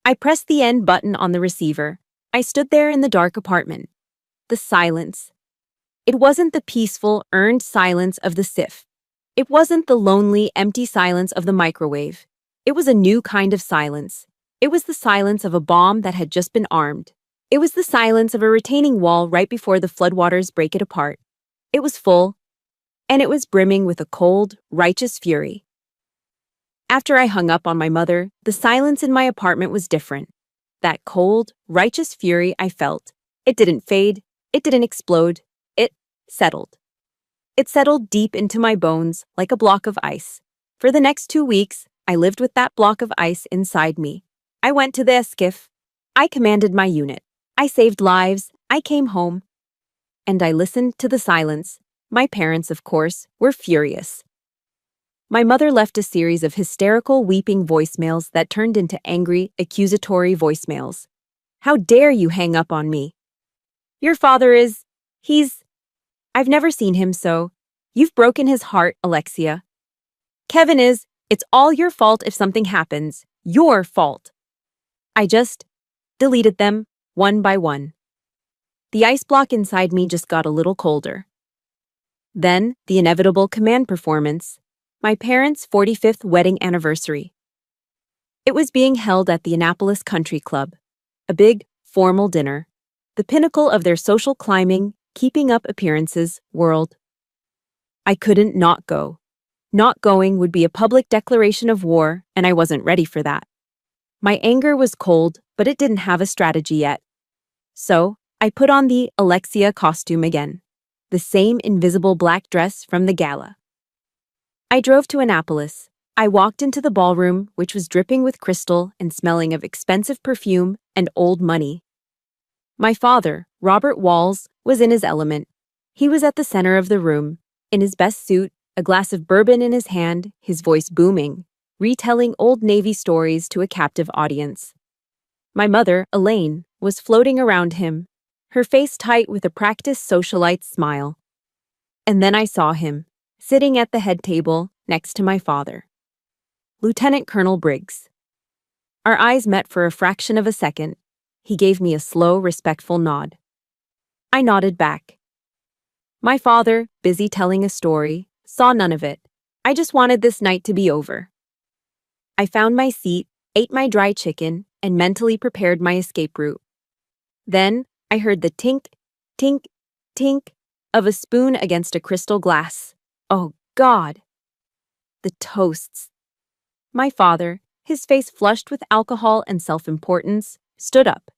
I pressed the end button on the receiver. I stood there in the dark apartment. The silence. It wasn't the peaceful, earned silence of the SIF. It wasn't the lonely, empty silence of the microwave. It was a new kind of silence. It was the silence of a bomb that had just been armed. It was the silence of a retaining wall right before the floodwaters break it apart. It was full, and it was brimming with a cold, righteous fury. After I hung up on my mother, the silence in my apartment was different. That cold, righteous fury I felt. It didn't fade. It didn't explode. It settled. It settled deep into my bones like a block of ice. For the next 2 weeks, I lived with that block of ice inside me. I went to the SCIF. I commanded my unit. I saved lives. I came home. And I listened to the silence. My parents, of course, were furious. My mother left a series of hysterical, weeping voicemails that turned into angry, accusatory voicemails. How dare you hang up on me? Your father is... I've never seen him so. You've broken his heart, Alexia. Kevin is... It's all your fault if something happens. Your fault. I just deleted them, one by one. The ice block inside me just got a little colder. Then, the inevitable command performance. My parents' 45th wedding anniversary. It was being held at the Annapolis Country Club. A big, formal dinner. The pinnacle of their social climbing, keeping up appearances world. I couldn't not go. Not going would be a public declaration of war, and I wasn't ready for that. My anger was cold, but it didn't have a strategy yet. So, I put on the Alexia costume again. The same invisible black dress from the gala. I drove to Annapolis. I walked into the ballroom, which was dripping with crystal and smelling of expensive perfume and old money. My father, Robert Walls, was in his element. He was at the center of the room, in his best suit, a glass of bourbon in his hand, his voice booming, retelling old Navy stories to a captive audience. My mother, Elaine, was floating around him, her face tight with a practiced socialite smile. And then I saw him, sitting at the head table next to my father. Lieutenant Colonel Briggs. Our eyes met for a fraction of a second. He gave me a slow, respectful nod. I nodded back. My father, busy telling a story, saw none of it. I just wanted this night to be over. I found my seat, ate my dry chicken, and mentally prepared my escape route. Then, I heard the tink, tink, tink of a spoon against a crystal glass. Oh, God! The toasts. My father, his face flushed with alcohol and self-importance, stood up.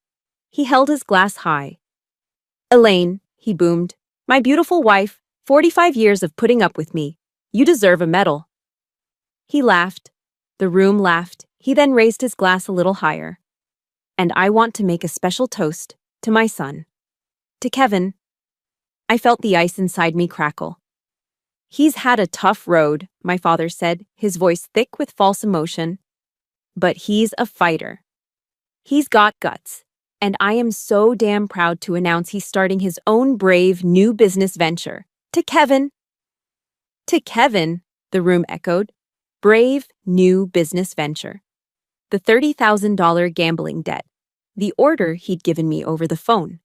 He held his glass high. Elaine, he boomed, my beautiful wife, 45 years of putting up with me. You deserve a medal. He laughed. The room laughed. He then raised his glass a little higher. And I want to make a special toast to my son. To Kevin. I felt the ice inside me crackle. He's had a tough road, my father said, his voice thick with false emotion. But he's a fighter. He's got guts. And I am so damn proud to announce he's starting his own brave new business venture. To Kevin. To Kevin, the room echoed. Brave new business venture. The $30,000 gambling debt. The order he'd given me over the phone.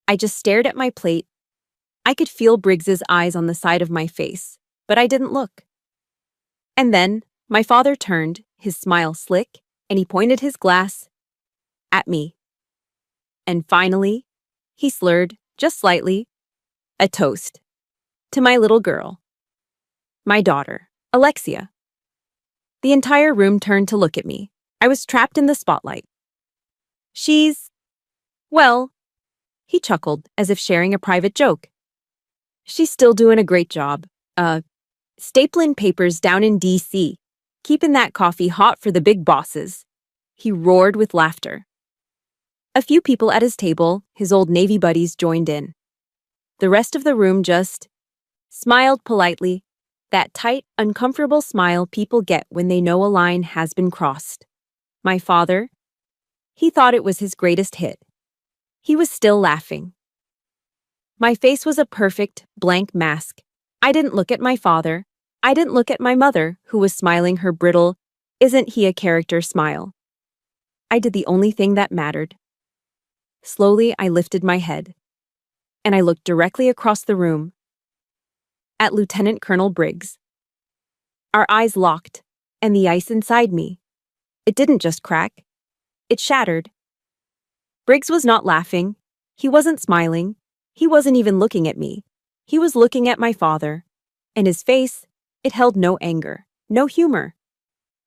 I just stared at my plate. I could feel Briggs's eyes on the side of my face, but I didn't look. And then, my father turned, his smile slick, and he pointed his glass at me. And finally, he slurred, just slightly, a toast. To my little girl. My daughter, Alexia. The entire room turned to look at me. I was trapped in the spotlight. Well, he chuckled, as if sharing a private joke. She's still doing a great job. Stapling papers down in D.C. Keeping that coffee hot for the big bosses. He roared with laughter. A few people at his table, his old Navy buddies, joined in. The rest of the room just smiled politely, that tight, uncomfortable smile people get when they know a line has been crossed. My father, he thought it was his greatest hit. He was still laughing. My face was a perfect, blank mask. I didn't look at my father. I didn't look at my mother, who was smiling her brittle, isn't he a character smile. I did the only thing that mattered. Slowly, I lifted my head, and I looked directly across the room at Lieutenant Colonel Briggs. Our eyes locked, and the ice inside me. It didn't just crack. It shattered. Briggs was not laughing. He wasn't smiling. He wasn't even looking at me. He was looking at my father, and his face, it held no anger, no humor.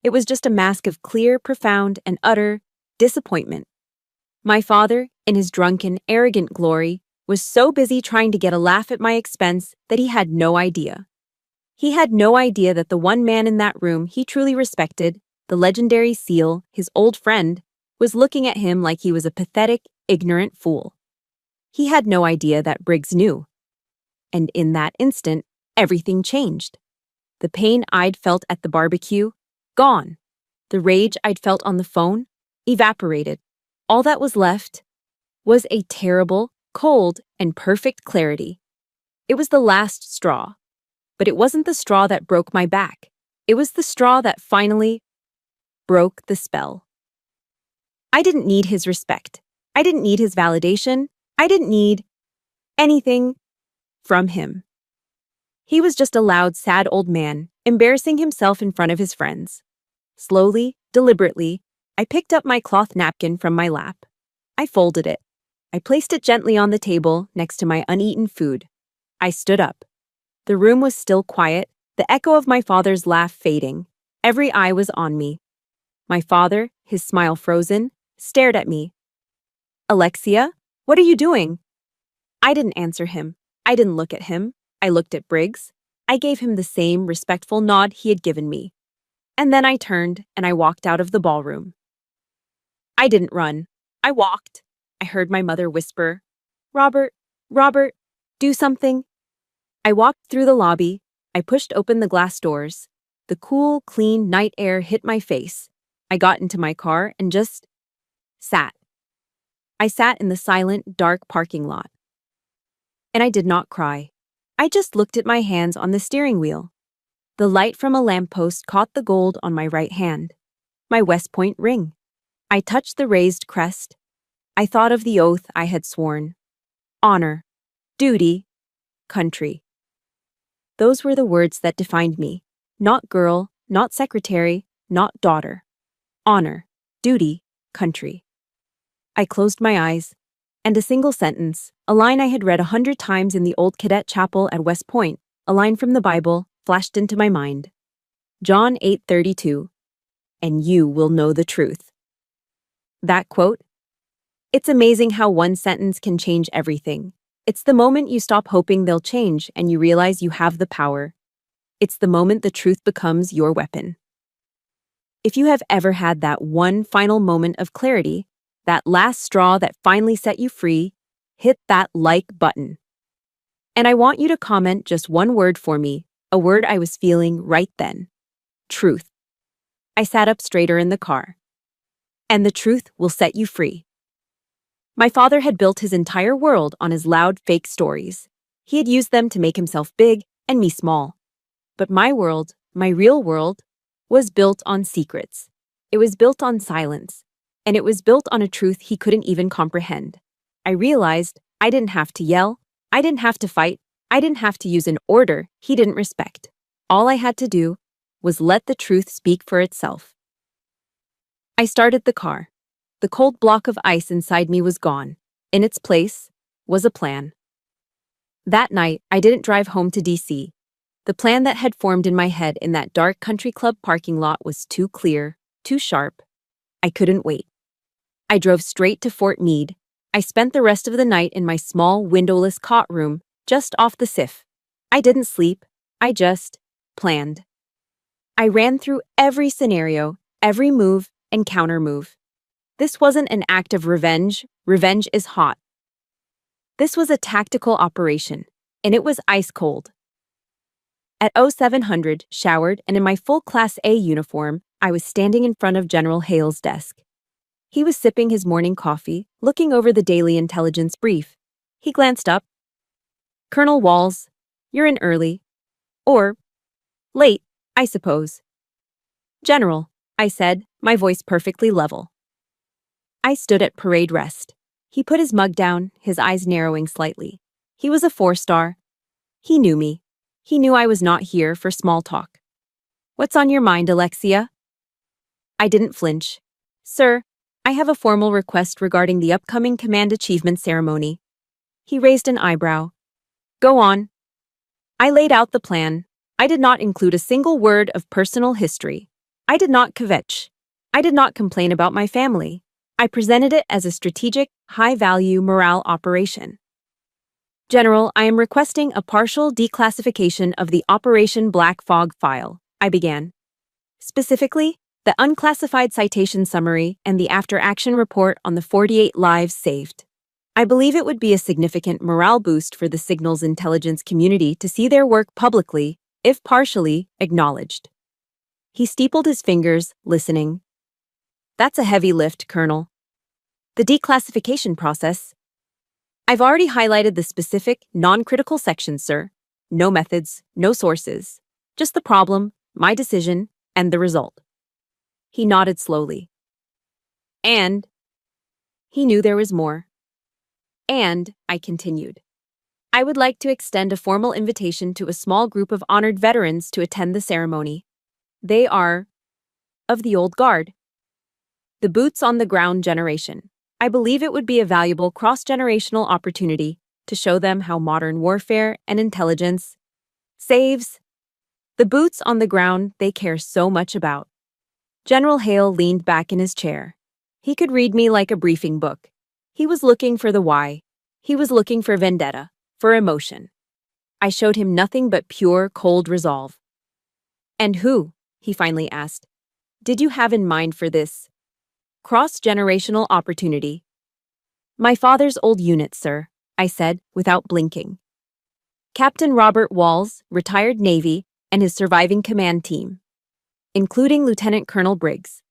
It was just a mask of clear, profound, and utter disappointment. My father, in his drunken, arrogant glory, was so busy trying to get a laugh at my expense that he had no idea. He had no idea that the one man in that room he truly respected, the legendary SEAL, his old friend, was looking at him like he was a pathetic, ignorant fool. He had no idea that Briggs knew. And in that instant, everything changed. The pain I'd felt at the barbecue, gone. The rage I'd felt on the phone, evaporated. All that was left was a terrible, cold, and perfect clarity. It was the last straw. But it wasn't the straw that broke my back. It was the straw that finally broke the spell. I didn't need his respect. I didn't need his validation. I didn't need anything from him. He was just a loud, sad old man, embarrassing himself in front of his friends. Slowly, deliberately, I picked up my cloth napkin from my lap. I folded it. I placed it gently on the table next to my uneaten food. I stood up. The room was still quiet, the echo of my father's laugh fading. Every eye was on me. My father, his smile frozen, stared at me. "Alexia, what are you doing?" I didn't answer him. I didn't look at him. I looked at Briggs. I gave him the same respectful nod he had given me. And then I turned and I walked out of the ballroom. I didn't run. I walked. I heard my mother whisper, Robert, do something." I walked through the lobby. I pushed open the glass doors. The cool, clean night air hit my face. I got into my car and just sat. I sat in the silent, dark parking lot. And I did not cry. I just looked at my hands on the steering wheel. The light from a lamppost caught the gold on my right hand. My West Point ring. I touched the raised crest. I thought of the oath I had sworn. Honor, duty, country. Those were the words that defined me. Not girl, not secretary, not daughter. Honor, duty, country. I closed my eyes, and a single sentence, a line I had read 100 times in the old cadet chapel at West Point, a line from the Bible, flashed into my mind. John 8:32, "And you will know the truth." That quote? It's amazing how one sentence can change everything. It's the moment you stop hoping they'll change and you realize you have the power. It's the moment the truth becomes your weapon. If you have ever had that one final moment of clarity, that last straw that finally set you free, hit that like button. And I want you to comment just one word for me, a word I was feeling right then. Truth. I sat up straighter in the car. And the truth will set you free. My father had built his entire world on his loud, fake stories. He had used them to make himself big and me small. But my world, my real world, was built on secrets. It was built on silence. And it was built on a truth he couldn't even comprehend. I realized I didn't have to yell. I didn't have to fight. I didn't have to use an order he didn't respect. All I had to do was let the truth speak for itself. I started the car. The cold block of ice inside me was gone. In its place was a plan. That night, I didn't drive home to D.C. The plan that had formed in my head in that dark country club parking lot was too clear, too sharp. I couldn't wait. I drove straight to Fort Meade. I spent the rest of the night in my small, windowless cot room, just off the SIF. I didn't sleep. I just planned. I ran through every scenario, every move and counter-move. This wasn't an act of revenge. Revenge is hot. This was a tactical operation, and it was ice cold. At 0700, showered and in my full Class A uniform, I was standing in front of General Hale's desk. He was sipping his morning coffee, looking over the daily intelligence brief. He glanced up. "Colonel Walls, you're in early. Or late, I suppose." "General," I said, my voice perfectly level. I stood at parade rest. He put his mug down, his eyes narrowing slightly. He was a 4-star. He knew me. He knew I was not here for small talk. "What's on your mind, Alexia?" I didn't flinch. "Sir, I have a formal request regarding the upcoming Command Achievement Ceremony." He raised an eyebrow. "Go on." I laid out the plan. I did not include a single word of personal history. I did not kvetch. I did not complain about my family. I presented it as a strategic, high-value morale operation. "General, I am requesting a partial declassification of the Operation Black Fog file," I began. "Specifically, the unclassified citation summary and the after-action report on the 48 lives saved. I believe it would be a significant morale boost for the signals intelligence community to see their work publicly, if partially, acknowledged. He steepled his fingers, listening. That's a heavy lift, Colonel. The declassification process. I've already highlighted the specific, non-critical sections, sir. No methods, no sources. Just the problem, my decision, and the result. He nodded slowly. And he knew there was more. And, I continued, I would like to extend a formal invitation to a small group of honored veterans to attend the ceremony. They are of the old guard. The boots on the ground generation. I believe it would be a valuable cross-generational opportunity to show them how modern warfare and intelligence saves the boots on the ground they care so much about. General Hale leaned back in his chair. He could read me like a briefing book. He was looking for the why. He was looking for vendetta, for emotion. I showed him nothing but pure, cold resolve. And who, he finally asked, did you have in mind for this cross-generational opportunity? My father's old unit, sir, I said without blinking. Captain Robert Walls, retired Navy, and his surviving command team, including Lieutenant Colonel Briggs.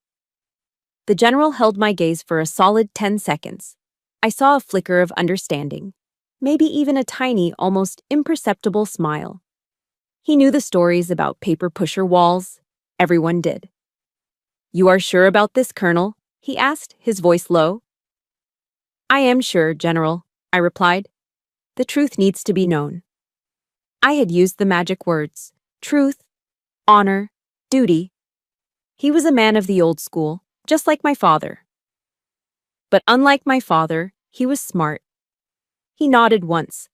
The general held my gaze for a solid 10 seconds. I saw a flicker of understanding, maybe even a tiny, almost imperceptible smile. He knew the stories about paper pusher Walls. Everyone did. You are sure about this, Colonel? He asked, his voice low. I am sure, General, I replied. The truth needs to be known. I had used the magic words, truth, honor, duty. He was a man of the old school, just like my father. But unlike my father, he was smart. He nodded once.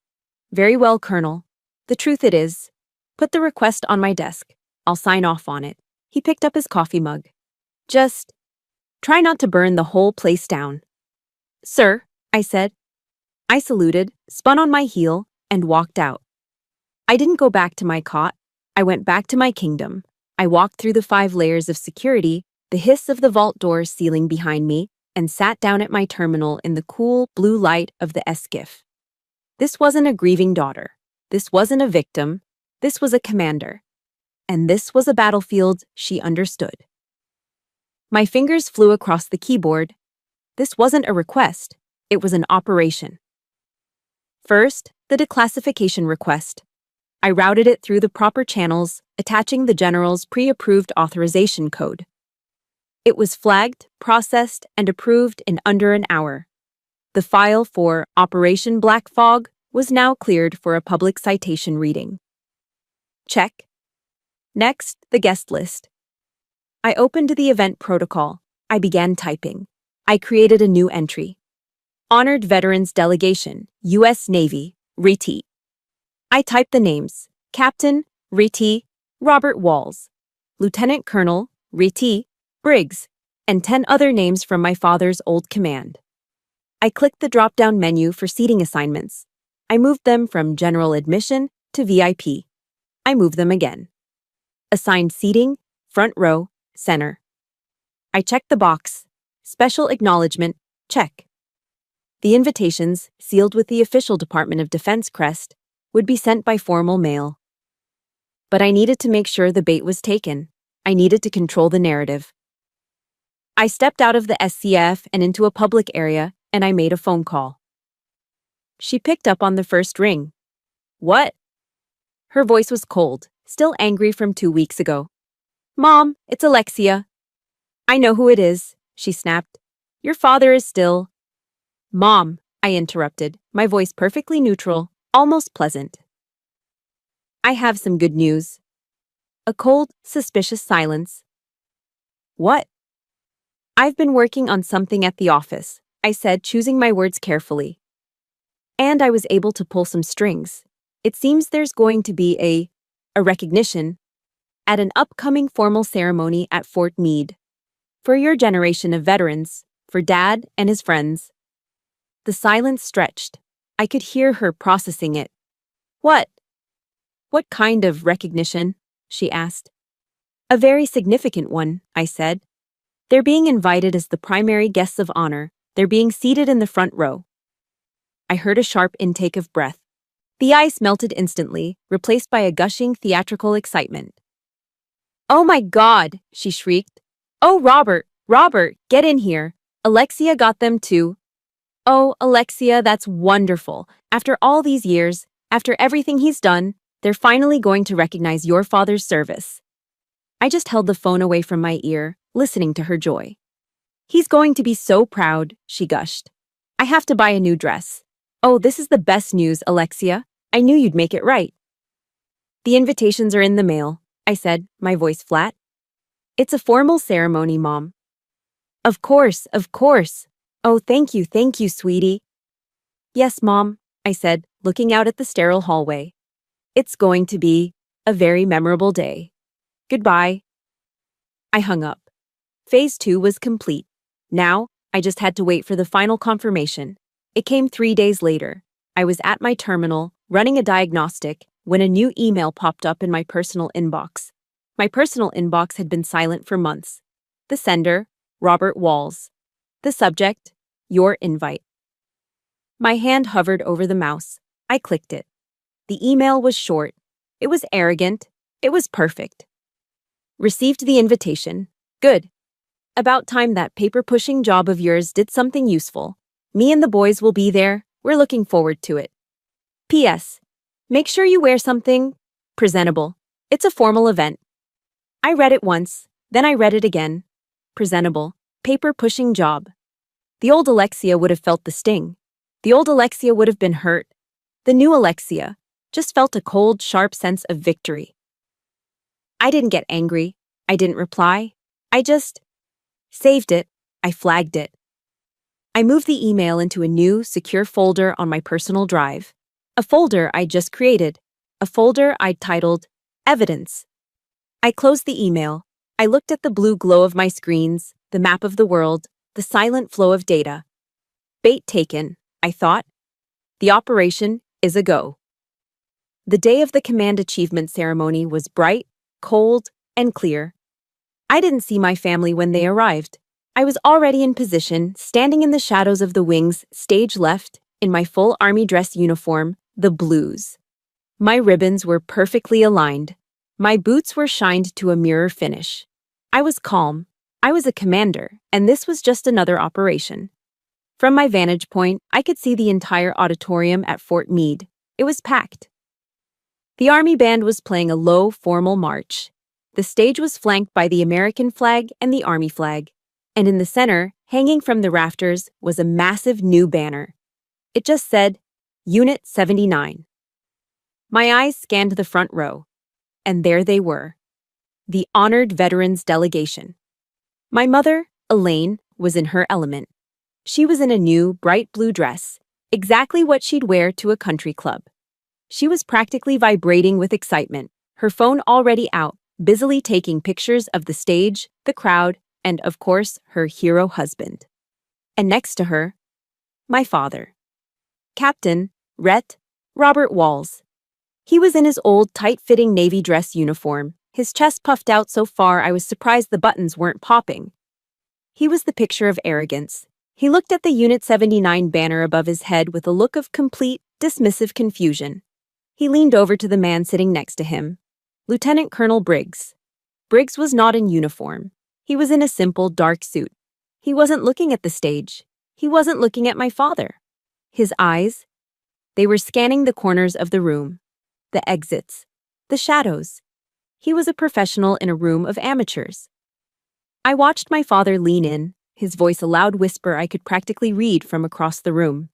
Very well, Colonel. The truth it is. Put the request on my desk. I'll sign off on it. He picked up his coffee mug. Just try not to burn the whole place down. Sir, I said. I saluted, spun on my heel, and walked out. I didn't go back to my cot. I went back to my kingdom. I walked through the 5 layers of security, the hiss of the vault doors sealing behind me, and sat down at my terminal in the cool blue light of the SCIF. This wasn't a grieving daughter. This wasn't a victim. This was a commander. And this was a battlefield she understood. My fingers flew across the keyboard. This wasn't a request. It was an operation. First, the declassification request. I routed it through the proper channels, attaching the general's pre-approved authorization code. It was flagged, processed, and approved in under an hour. The file for Operation Black Fog was now cleared for a public citation reading. Check. Next, the guest list. I opened the event protocol. I began typing. I created a new entry. Honored Veterans Delegation, U.S. Navy, RET. I typed the names, Captain, RET, Robert Walls, Lieutenant Colonel, RET, Briggs, and 10 other names from my father's old command. I clicked the drop-down menu for seating assignments. I moved them from General Admission to VIP. I moved them again. Assigned seating, front row, center. I checked the box. Special acknowledgement, check. The invitations, sealed with the official Department of Defense crest, would be sent by formal mail. But I needed to make sure the bait was taken. I needed to control the narrative. I stepped out of the SCF and into a public area, and I made a phone call. She picked up on the first ring. What? Her voice was cold, still angry from 2 weeks ago. Mom, it's Alexia. I know who it is, she snapped. Your father is still... Mom, I interrupted, my voice perfectly neutral, almost pleasant. I have some good news. A cold, suspicious silence. What? I've been working on something at the office, I said, choosing my words carefully. And I was able to pull some strings. It seems there's going to be a recognition at an upcoming formal ceremony at Fort Meade. For your generation of veterans, for Dad and his friends. The silence stretched. I could hear her processing it. What? What kind of recognition? She asked. A very significant one, I said. They're being invited as the primary guests of honor. They're being seated in the front row. I heard a sharp intake of breath. The ice melted instantly, replaced by a gushing theatrical excitement. "Oh my God!" she shrieked. "Oh, Robert, Robert, get in here. Alexia got them too." "Oh, Alexia, that's wonderful. After all these years, after everything he's done, they're finally going to recognize your father's service." I just held the phone away from my ear, listening to her joy. "He's going to be so proud," she gushed. "I have to buy a new dress. Oh, this is the best news, Alexia. I knew you'd make it right." "The invitations are in the mail," I said, my voice flat. "It's a formal ceremony, Mom." Of course, of course. Oh, thank you, sweetie." "Yes, Mom," I said, looking out at the sterile hallway. "It's going to be a very memorable day. Goodbye." I hung up. Phase 2 was complete. Now, I just had to wait for the final confirmation. It came 3 days later. I was at my terminal, running a diagnostic, when a new email popped up in my personal inbox. My personal inbox had been silent for months. The sender, Robert Walls. The subject, your invite. My hand hovered over the mouse. I clicked it. The email was short. It was arrogant. It was perfect. "Received the invitation. Good. About time that paper-pushing job of yours did something useful. Me and the boys will be there. We're looking forward to it. P.S. Make sure you wear something presentable. It's a formal event." I read it once, then I read it again. Presentable. Paper-pushing job. The old Alexia would have felt the sting. The old Alexia would have been hurt. The new Alexia just felt a cold, sharp sense of victory. I didn't get angry. I didn't reply. I just saved it. I flagged it. I moved the email into a new, secure folder on my personal drive. A folder I'd just created. A folder I'd titled Evidence. I closed the email. I looked at the blue glow of my screens, the map of the world, the silent flow of data. Bait taken, I thought. The operation is a go. The day of the command achievement ceremony was bright, cold, and clear. I didn't see my family when they arrived. I was already in position, standing in the shadows of the wings, stage left, in my full army dress uniform, the blues. My ribbons were perfectly aligned. My boots were shined to a mirror finish. I was calm. I was a commander, and this was just another operation. From my vantage point, I could see the entire auditorium at Fort Meade. It was packed. The Army band was playing a low, formal march. The stage was flanked by the American flag and the Army flag, and in the center, hanging from the rafters, was a massive new banner. It just said, Unit 79. My eyes scanned the front row, and there they were, the honored veterans delegation. My mother, Elaine, was in her element. She was in a new, bright blue dress, exactly what she'd wear to a country club. She was practically vibrating with excitement, her phone already out, busily taking pictures of the stage, the crowd, and, of course, her hero husband. And next to her, my father. Captain, Ret, Robert Walls. He was in his old, tight-fitting navy dress uniform, his chest puffed out so far I was surprised the buttons weren't popping. He was the picture of arrogance. He looked at the Unit 79 banner above his head with a look of complete, dismissive confusion. He leaned over to the man sitting next to him, Lieutenant Colonel Briggs. Briggs was not in uniform. He was in a simple, dark suit. He wasn't looking at the stage. He wasn't looking at my father. His eyes, they were scanning the corners of the room, the exits, the shadows. He was a professional in a room of amateurs. I watched my father lean in, his voice a loud whisper I could practically read from across the room.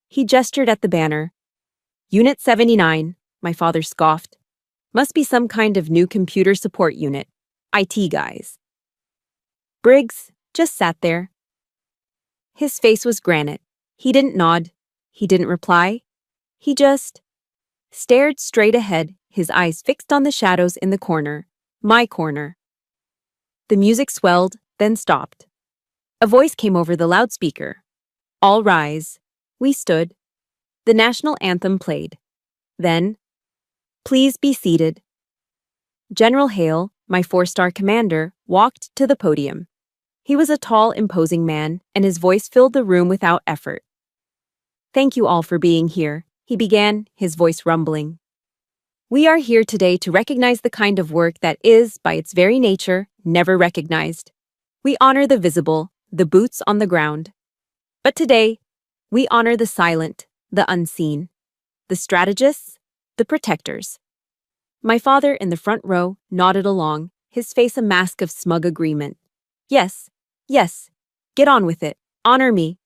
He gestured at the banner. Unit 79, my father scoffed. Must be some kind of new computer support unit. IT guys. Briggs just sat there. His face was granite. He didn't nod. He didn't reply. He just stared straight ahead, his eyes fixed on the shadows in the corner, my corner. The music swelled, then stopped. A voice came over the loudspeaker. All rise. We stood. The national anthem played. Then, please be seated. General Hale, my 4-star commander, walked to the podium. He was a tall, imposing man, and his voice filled the room without effort. Thank you all for being here, he began, his voice rumbling. We are here today to recognize the kind of work that is, by its very nature, never recognized. We honor the visible, the boots on the ground. But today, we honor the silent, the unseen, the strategists, the protectors. My father in the front row nodded along, his face a mask of smug agreement. Yes, yes, get on with it, honor me.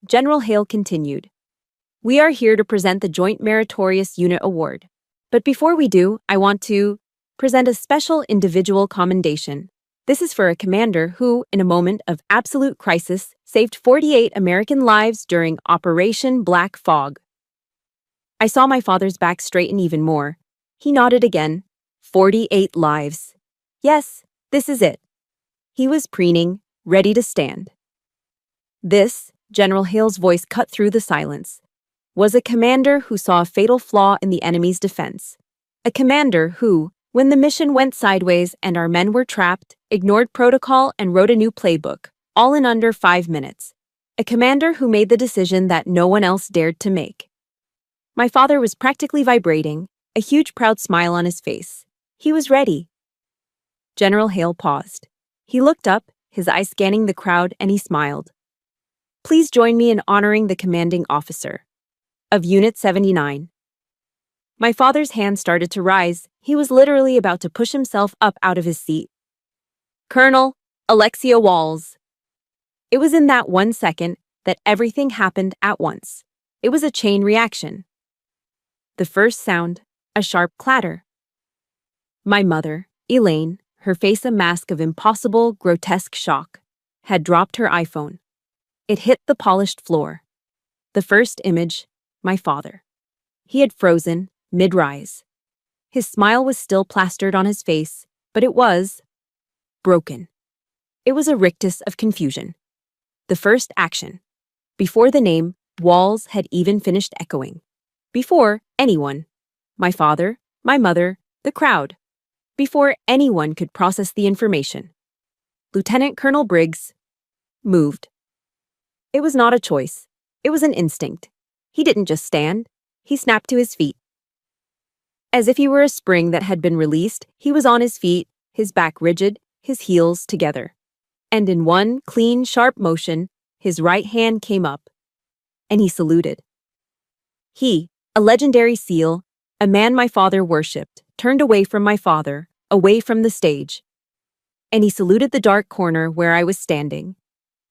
General Hale continued. We are here to present the Joint Meritorious Unit Award. But before we do, I want to present a special individual commendation. This is for a commander who, in a moment of absolute crisis, saved 48 American lives during Operation Black Fog. I saw my father's back straighten even more. He nodded again. 48 lives. Yes, this is it. He was preening, ready to stand. This, General Hale's voice cut through the silence, was a commander who saw a fatal flaw in the enemy's defense. A commander who, when the mission went sideways and our men were trapped, ignored protocol and wrote a new playbook, all in under 5 minutes. A commander who made the decision that no one else dared to make. My father was practically vibrating, a huge proud smile on his face. He was ready. General Hale paused. He looked up, his eyes scanning the crowd, and he smiled. Please join me in honoring the commanding officer of Unit 79. My father's hand started to rise. He was literally about to push himself up out of his seat. Colonel Alexia Walls. It was in that 1 second that everything happened at once. It was a chain reaction. The first sound, a sharp clatter. My mother, Elaine, her face a mask of impossible, grotesque shock, had dropped her iPhone. It hit the polished floor. The first image, my father. He had frozen, mid-rise. His smile was still plastered on his face, but it was broken. It was a rictus of confusion. The first action. Before the name, Walls had even finished echoing. Before anyone, my father, my mother, the crowd. Before anyone could process the information. Lieutenant Colonel Briggs moved. It was not a choice. It was an instinct. He didn't just stand. He snapped to his feet. As if he were a spring that had been released, he was on his feet, his back rigid, his heels together. And in one clean, sharp motion, his right hand came up. And he saluted. He, a legendary SEAL, a man my father worshipped, turned away from my father, away from the stage. And he saluted the dark corner where I was standing.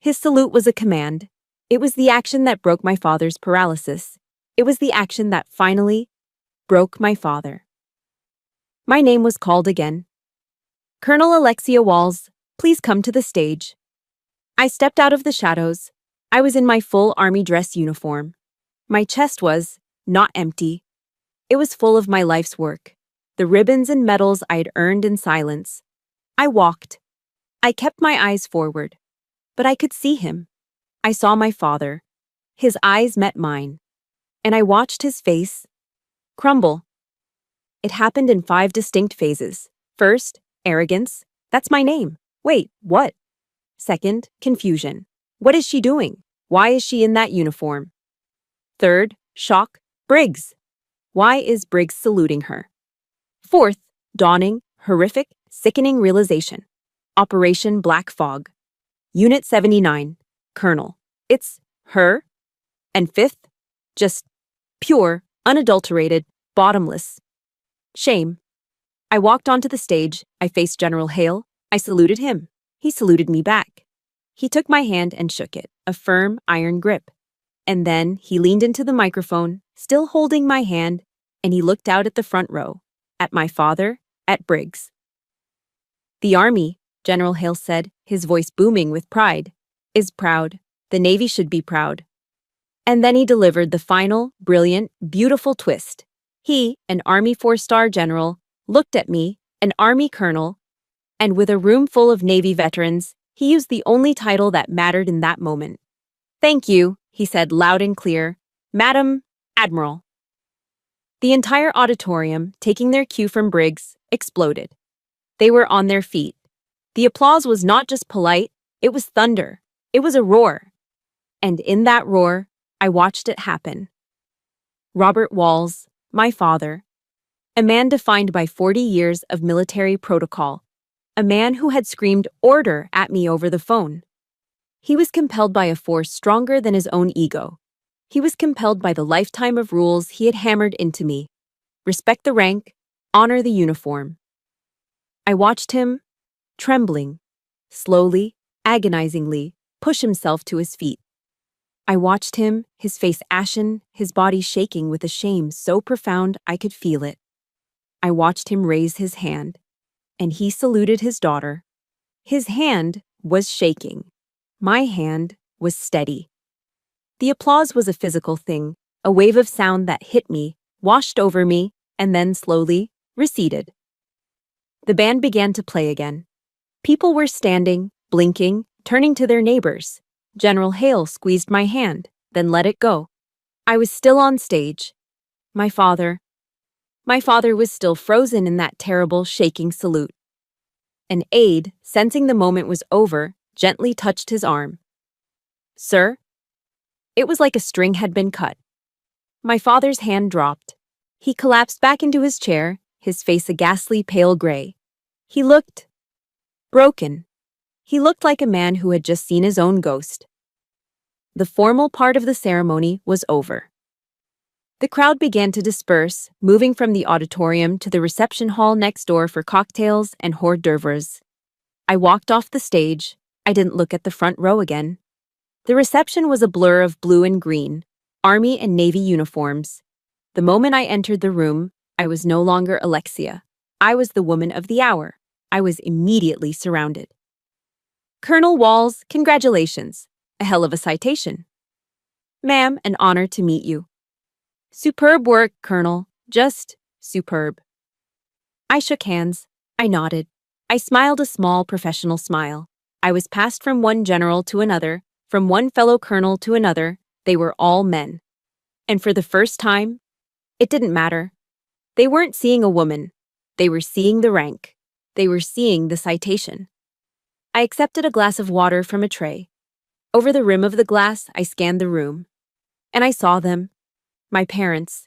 His salute was a command. It was the action that broke my father's paralysis. It was the action that finally broke my father. My name was called again. Colonel Alexia Walls, please come to the stage. I stepped out of the shadows. I was in my full army dress uniform. My chest was not empty. It was full of my life's work, the ribbons and medals I had earned in silence. I walked. I kept my eyes forward, but I could see him. I saw my father. His eyes met mine, and I watched his face crumble. It happened in 5 distinct phases. First, arrogance. That's my name. Wait, what? Second, confusion. What is she doing? Why is she in that uniform? Third, shock. Briggs. Why is Briggs saluting her? Fourth, dawning, horrific, sickening realization. Operation Black Fog. Unit 79. Colonel. It's her. And fifth, just pure, unadulterated, bottomless shame. I walked onto the stage. I faced General Hale. I saluted him. He saluted me back. He took my hand and shook it, a firm, iron grip. And then he leaned into the microphone, still holding my hand, and he looked out at the front row, at my father, at Briggs. The Army, General Hale said, his voice booming with pride, is proud. The Navy should be proud. And then he delivered the final, brilliant, beautiful twist. He, an Army 4-star general, looked at me, an Army colonel, and with a room full of Navy veterans, he used the only title that mattered in that moment. Thank you, he said loud and clear, Madam Admiral. The entire auditorium, taking their cue from Briggs, exploded. They were on their feet. The applause was not just polite, it was thunder. It was a roar. And in that roar, I watched it happen. Robert Walls, my father, a man defined by 40 years of military protocol, a man who had screamed order at me over the phone. He was compelled by a force stronger than his own ego. He was compelled by the lifetime of rules he had hammered into me. Respect the rank, honor the uniform. I watched him, trembling, slowly, agonizingly, push himself to his feet. I watched him, his face ashen, his body shaking with a shame so profound I could feel it. I watched him raise his hand, and he saluted his daughter. His hand was shaking. My hand was steady. The applause was a physical thing, a wave of sound that hit me, washed over me, and then slowly receded. The band began to play again. People were standing, blinking, turning to their neighbors. General Hale squeezed my hand, then let it go. I was still on stage. My father was still frozen in that terrible, shaking salute. An aide, sensing the moment was over, gently touched his arm. "Sir?" It was like a string had been cut. My father's hand dropped. He collapsed back into his chair, his face a ghastly pale gray. He looked broken. He looked like a man who had just seen his own ghost. The formal part of the ceremony was over. The crowd began to disperse, moving from the auditorium to the reception hall next door for cocktails and hors d'oeuvres. I walked off the stage. I didn't look at the front row again. The reception was a blur of blue and green, Army and Navy uniforms. The moment I entered the room, I was no longer Alexia. I was the woman of the hour. I was immediately surrounded. "Colonel Walls, congratulations. A hell of a citation." "Ma'am, an honor to meet you." "Superb work, Colonel. Just superb." I shook hands. I nodded. I smiled a small professional smile. I was passed from one general to another, from one fellow colonel to another. They were all men. And for the first time, it didn't matter. They weren't seeing a woman. They were seeing the rank. They were seeing the citation. I accepted a glass of water from a tray. Over the rim of the glass, I scanned the room. And I saw them. My parents.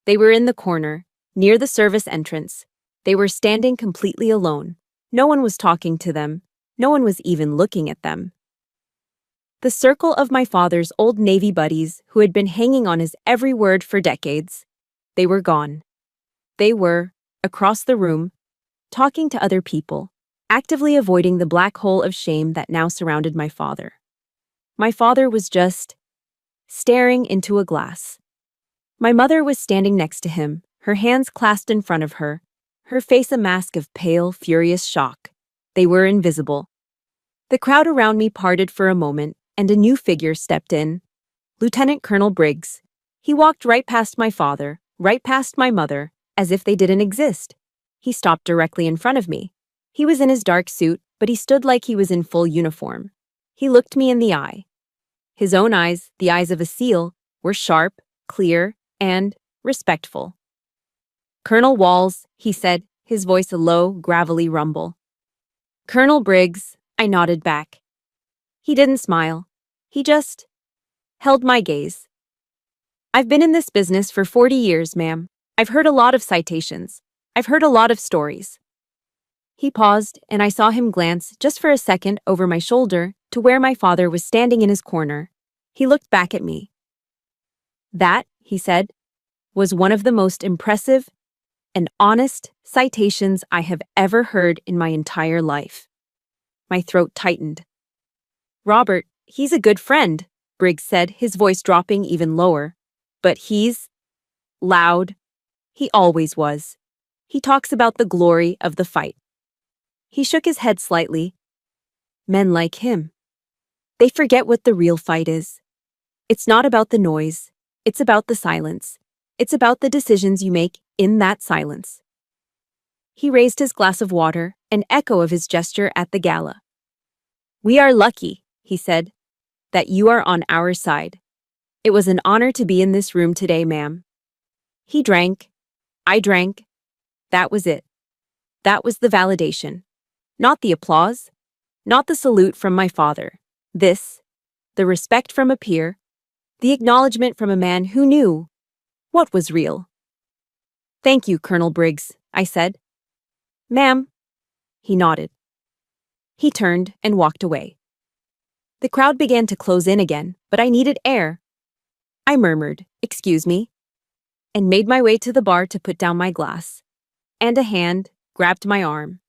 They were in the corner, near the service entrance. They were standing completely alone. No one was talking to them. No one was even looking at them. The circle of my father's old Navy buddies who had been hanging on his every word for decades. They were gone. They were, across the room, talking to other people, actively avoiding the black hole of shame that now surrounded my father. My father was just staring into a glass. My mother was standing next to him, her hands clasped in front of her, her face a mask of pale, furious shock. They were invisible. The crowd around me parted for a moment, and a new figure stepped in. Lieutenant Colonel Briggs. He walked right past my father, right past my mother, as if they didn't exist. He stopped directly in front of me. He was in his dark suit, but he stood like he was in full uniform. He looked me in the eye. His own eyes, the eyes of a seal, were sharp, clear, and respectful. "Colonel Walls," he said, his voice a low, gravelly rumble. "Colonel Briggs," I nodded back. He didn't smile. He just held my gaze. "I've been in this business for 40 years, ma'am. I've heard a lot of citations. I've heard a lot of stories." He paused, and I saw him glance, just for a second, over my shoulder to where my father was standing in his corner. He looked back at me. "That," he said, "was one of the most impressive and honest citations I have ever heard in my entire life." My throat tightened. "Robert, he's a good friend," Briggs said, his voice dropping even lower. "But he's loud. He always was. He talks about the glory of the fight." He shook his head slightly. "Men like him, they forget what the real fight is. It's not about the noise. It's about the silence. It's about the decisions you make in that silence." He raised his glass of water, an echo of his gesture at the gala. "We are lucky," he said, "that you are on our side. It was an honor to be in this room today, ma'am." He drank. I drank. That was it. That was the validation. Not the applause. Not the salute from my father. This, the respect from a peer. The acknowledgement from a man who knew what was real. "Thank you, Colonel Briggs," I said. "Ma'am." He nodded. He turned and walked away. The crowd began to close in again, but I needed air. I murmured, "Excuse me," and made my way to the bar to put down my glass. And a hand grabbed my arm.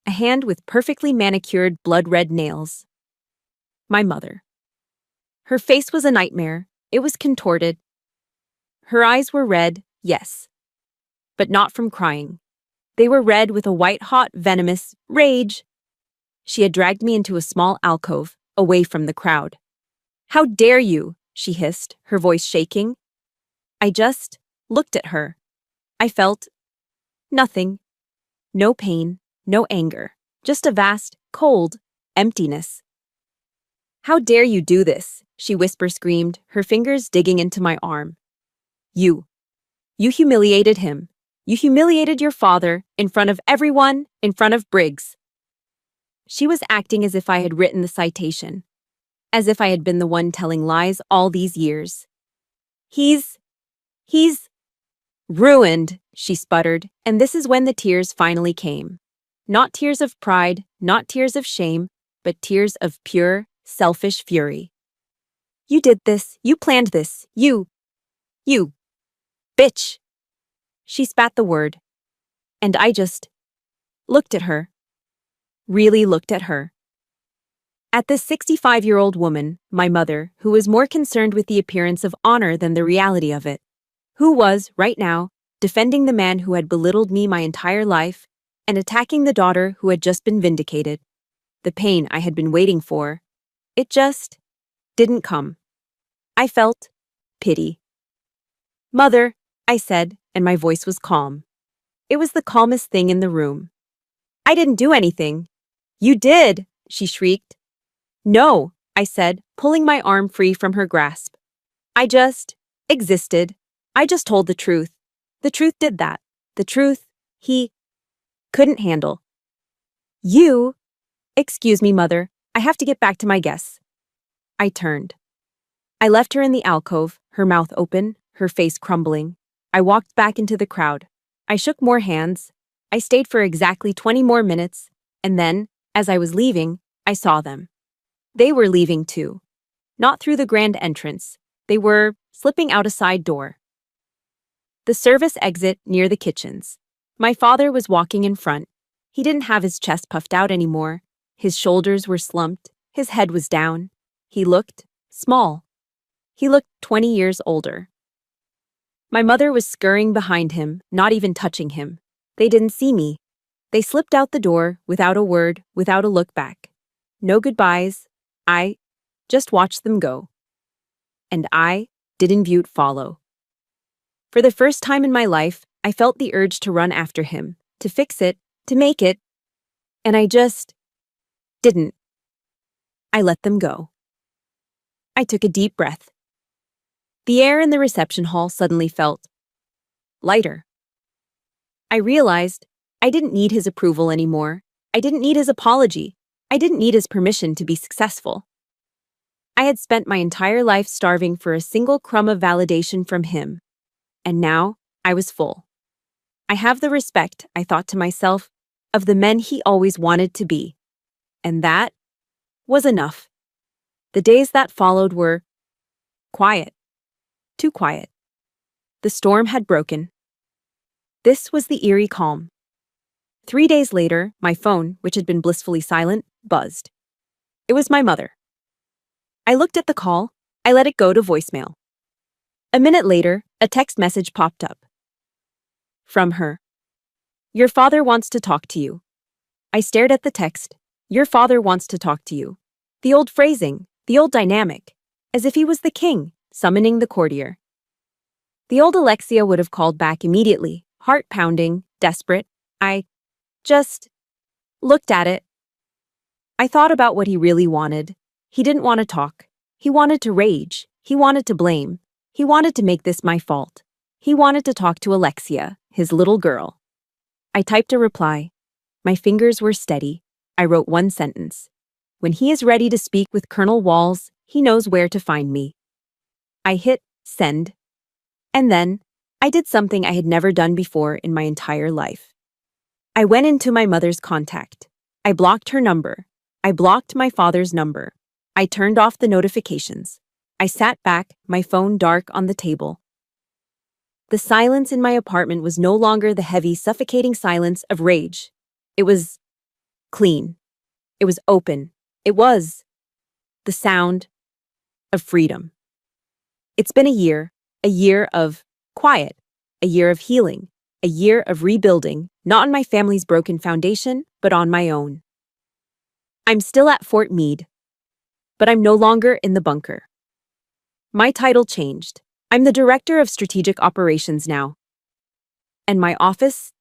A hand with perfectly manicured blood-red nails. My mother. Her face was a nightmare. It was contorted. Her eyes were red, yes, but not from crying. They were red with a white-hot, venomous rage. She had dragged me into a small alcove, away from the crowd. "How dare you?" she hissed, her voice shaking. I just looked at her. I felt nothing. No pain, no anger, just a vast, cold emptiness. "How dare you do this?" she whisper-screamed, her fingers digging into my arm. You humiliated him. You humiliated your father, in front of everyone, in front of Briggs." She was acting as if I had written the citation, as if I had been the one telling lies all these years. He's ruined," she sputtered, and this is when the tears finally came. Not tears of pride, not tears of shame, but tears of pure, selfish fury. "You did this, you planned this, you bitch." She spat the word, and I just looked at her. Really looked at her. At this 65-year-old woman, my mother, who was more concerned with the appearance of honor than the reality of it, who was, right now, defending the man who had belittled me my entire life and attacking the daughter who had just been vindicated. The pain I had been waiting for, it just didn't come. I felt pity. "Mother," I said, and my voice was calm. It was the calmest thing in the room. "I didn't do anything." "You did," she shrieked. "No," I said, pulling my arm free from her grasp. "I just existed. I just told the truth. The truth did that. The truth he couldn't handle." "You?" "Excuse me, Mother. I have to get back to my guests." I turned. I left her in the alcove, her mouth open, her face crumbling. I walked back into the crowd. I shook more hands. I stayed for exactly 20 more minutes, and then, as I was leaving, I saw them. They were leaving too. Not through the grand entrance. They were slipping out a side door. The service exit near the kitchens. My father was walking in front. He didn't have his chest puffed out anymore. His shoulders were slumped. His head was down. He looked small. He looked 20 years older. My mother was scurrying behind him, not even touching him. They didn't see me. They slipped out the door, without a word, without a look back. No goodbyes. I just watched them go. And I didn't view it follow. For the first time in my life, I felt the urge to run after him, to fix it, to make it. And I just didn't. I let them go. I took a deep breath. The air in the reception hall suddenly felt lighter. I realized I didn't need his approval anymore. I didn't need his apology. I didn't need his permission to be successful. I had spent my entire life starving for a single crumb of validation from him. And now I was full. I have the respect, I thought to myself, of the men he always wanted to be. And that was enough. The days that followed were quiet. Too quiet. The storm had broken. This was the eerie calm. 3 days later, my phone, which had been blissfully silent, buzzed. It was my mother. I looked at the call. I let it go to voicemail. A minute later, a text message popped up. From her. "Your father wants to talk to you." I stared at the text. "Your father wants to talk to you." The old phrasing, the old dynamic, as if he was the king, summoning the courtier. The old Alexia would have called back immediately, heart pounding, desperate. I just looked at it. I thought about what he really wanted. He didn't want to talk. He wanted to rage. He wanted to blame. He wanted to make this my fault. He wanted to talk to Alexia, his little girl. I typed a reply. My fingers were steady. I wrote one sentence. "When he is ready to speak with Colonel Walls, he knows where to find me." I hit send. And then, I did something I had never done before in my entire life. I went into my mother's contact. I blocked her number. I blocked my father's number. I turned off the notifications. I sat back, my phone dark on the table. The silence in my apartment was no longer the heavy, suffocating silence of rage. It was clean. It was open. It was the sound of freedom. It's been a year of quiet, a year of healing, a year of rebuilding, not on my family's broken foundation, but on my own. I'm still at Fort Meade, but I'm no longer in the bunker. My title changed. I'm the Director of Strategic Operations now. And my office?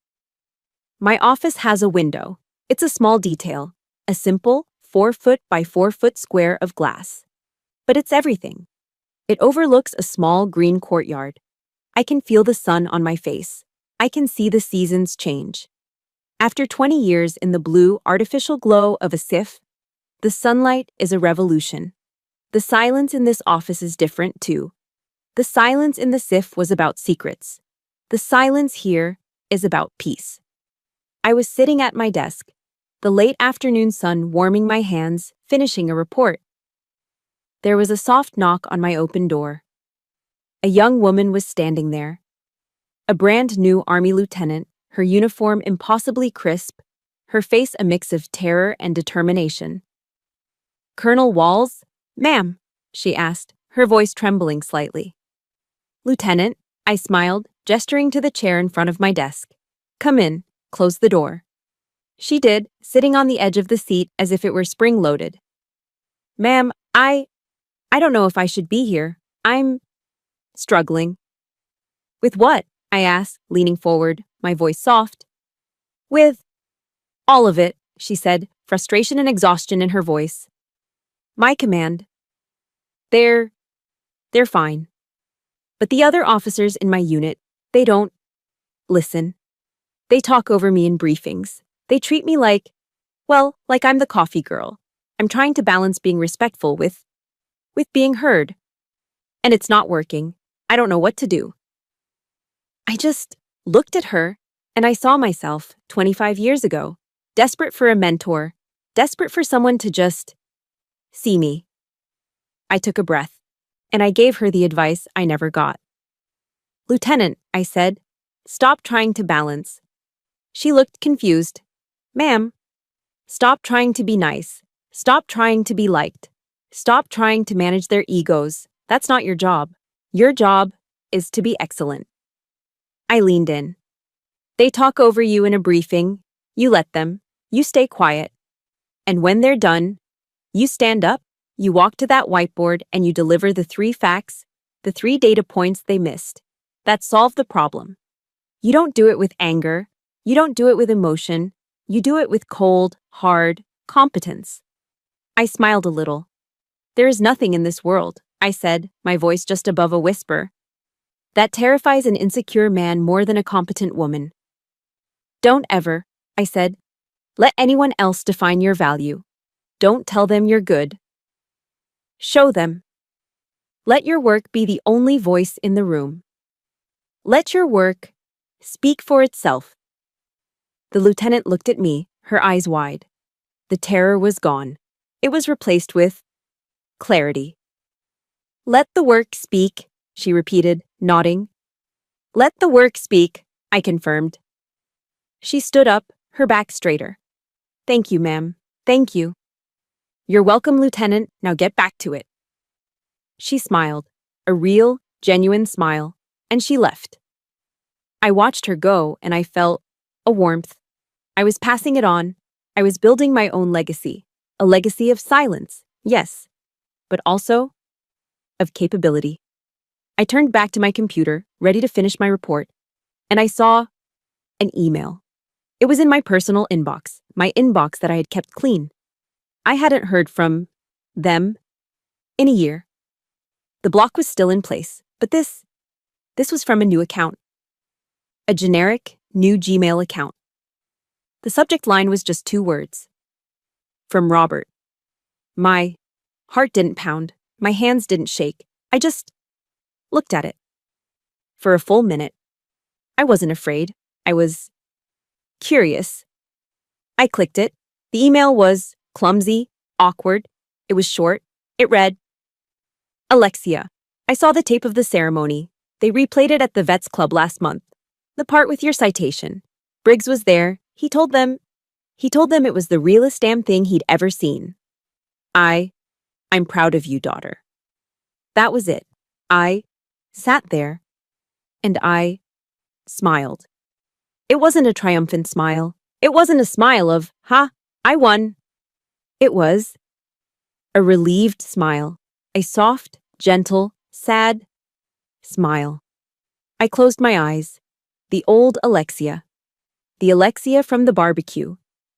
My office has a window. It's a small detail, a simple 4-foot by 4-foot square of glass. But it's everything. It overlooks a small green courtyard. I can feel the sun on my face. I can see the seasons change. After 20 years in the blue, artificial glow of a SIF, the sunlight is a revolution. The silence in this office is different, too. The silence in the SIF was about secrets. The silence here is about peace. I was sitting at my desk, the late afternoon sun warming my hands, finishing a report. There was a soft knock on my open door. A young woman was standing there. A brand new Army lieutenant, her uniform impossibly crisp, her face a mix of terror and determination. "Colonel Walls?" "Ma'am," she asked, her voice trembling slightly. "Lieutenant," I smiled, gesturing to the chair in front of my desk. "Come in, close the door." She did, sitting on the edge of the seat as if it were spring-loaded. "Ma'am, I don't know if I should be here. I'm struggling." "With what?" I asked, leaning forward, my voice soft. "With all of it," she said, frustration and exhaustion in her voice. "My command. They're fine. But the other officers in my unit, they don't listen. They talk over me in briefings. They treat me like I'm the coffee girl. I'm trying to balance being respectful with being heard. And it's not working. I don't know what to do." I just looked at her, and I saw myself 25 years ago, desperate for a mentor, desperate for someone to just see me. I took a breath, and I gave her the advice I never got. "Lieutenant," I said, "stop trying to balance." She looked confused. "Ma'am, stop trying to be nice. Stop trying to be liked. Stop trying to manage their egos. That's not your job. Your job is to be excellent." I leaned in. "They talk over you in a briefing. You let them. You stay quiet. And when they're done, you stand up, you walk to that whiteboard, and you deliver the 3 facts, the 3 data points they missed. That solve the problem. You don't do it with anger. You don't do it with emotion. You do it with cold, hard competence." I smiled a little. "There is nothing in this world," I said, my voice just above a whisper, "that terrifies an insecure man more than a competent woman. Don't ever," I said, "let anyone else define your value. Don't tell them you're good. Show them. Let your work be the only voice in the room. Let your work speak for itself." The lieutenant looked at me, her eyes wide. The terror was gone. It was replaced with clarity. "Let the work speak," she repeated, nodding. "Let the work speak," I confirmed. She stood up, her back straighter. "Thank you, ma'am. Thank you." "You're welcome, Lieutenant. Now get back to it." She smiled, a real, genuine smile, and she left. I watched her go, and I felt a warmth. I was passing it on. I was building my own legacy, a legacy of silence, yes, but also of capability. I turned back to my computer, ready to finish my report, and I saw an email. It was in my personal inbox, my inbox that I had kept clean. I hadn't heard from them in a year. The block was still in place, but this was from a new account. A generic, new Gmail account. The subject line was just 2 words. From Robert. My heart didn't pound. My hands didn't shake. I just looked at it. For a full minute. I wasn't afraid. I was curious. I clicked it. The email was clumsy, awkward. It was short. It read, Alexia, I saw the tape of the ceremony. They replayed it at the Vets Club last month. The part with your citation. Briggs was there. He told them it was the realest damn thing he'd ever seen. I'm proud of you, daughter. That was it. I sat there and I smiled. It wasn't a triumphant smile. It wasn't a smile of, ha, I won. It was a relieved smile, a soft, gentle, sad smile. I closed my eyes. The old Alexia. The Alexia from the barbecue.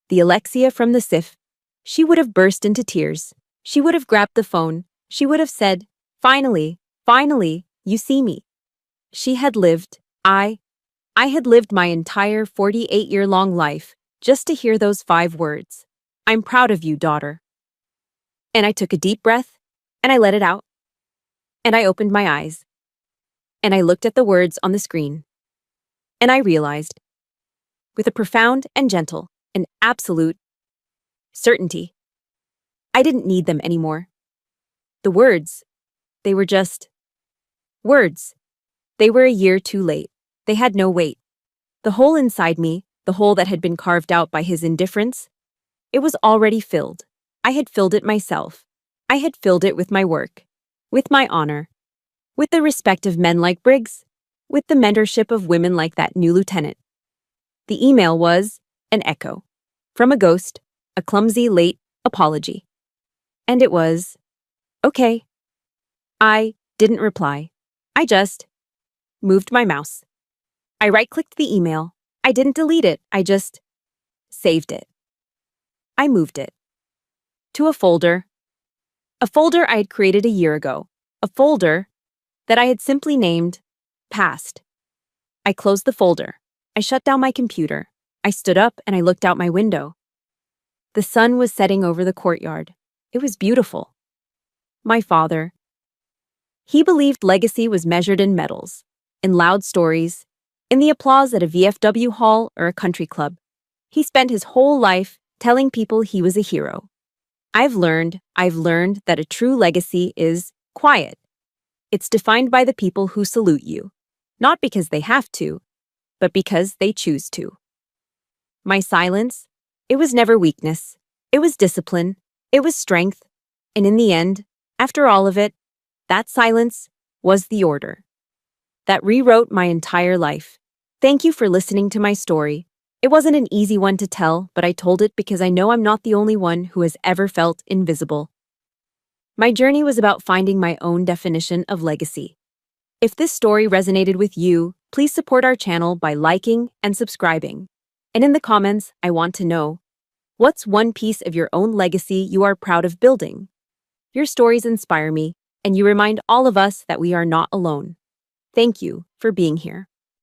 The Alexia from the SIF. She would have burst into tears. She would have grabbed the phone. She would have said, finally, you see me. She had lived, I had lived my entire 48-year-long life just to hear those 5 words. I'm proud of you, daughter. And I took a deep breath, and I let it out. And I opened my eyes. And I looked at the words on the screen. And I realized, with a profound and gentle and absolute certainty, I didn't need them anymore. The words, they were just words. They were a year too late. They had no weight. The hole inside me, the hole that had been carved out by his indifference, it was already filled. I had filled it myself. I had filled it with my work, with my honor, with the respect of men like Briggs, with the mentorship of women like that new lieutenant. The email was an echo from a ghost, a clumsy, late apology. And it was, okay. I didn't reply. I just moved my mouse. I right-clicked the email. I didn't delete it. I just saved it. I moved it to a folder I had created a year ago, a folder that I had simply named Past. I closed the folder. I shut down my computer. I stood up and I looked out my window. The sun was setting over the courtyard. It was beautiful. My father, he believed legacy was measured in medals, in loud stories, in the applause at a VFW hall or a country club. He spent his whole life telling people he was a hero. I've learned that a true legacy is quiet. It's defined by the people who salute you, not because they have to, but because they choose to. My silence, it was never weakness. It was discipline. It was strength. And in the end, after all of it, that silence was the order that rewrote my entire life. Thank you for listening to my story. It wasn't an easy one to tell, but I told it because I know I'm not the only one who has ever felt invisible. My journey was about finding my own definition of legacy. If this story resonated with you, please support our channel by liking and subscribing. And in the comments, I want to know, what's one piece of your own legacy you are proud of building? Your stories inspire me, and you remind all of us that we are not alone. Thank you for being here.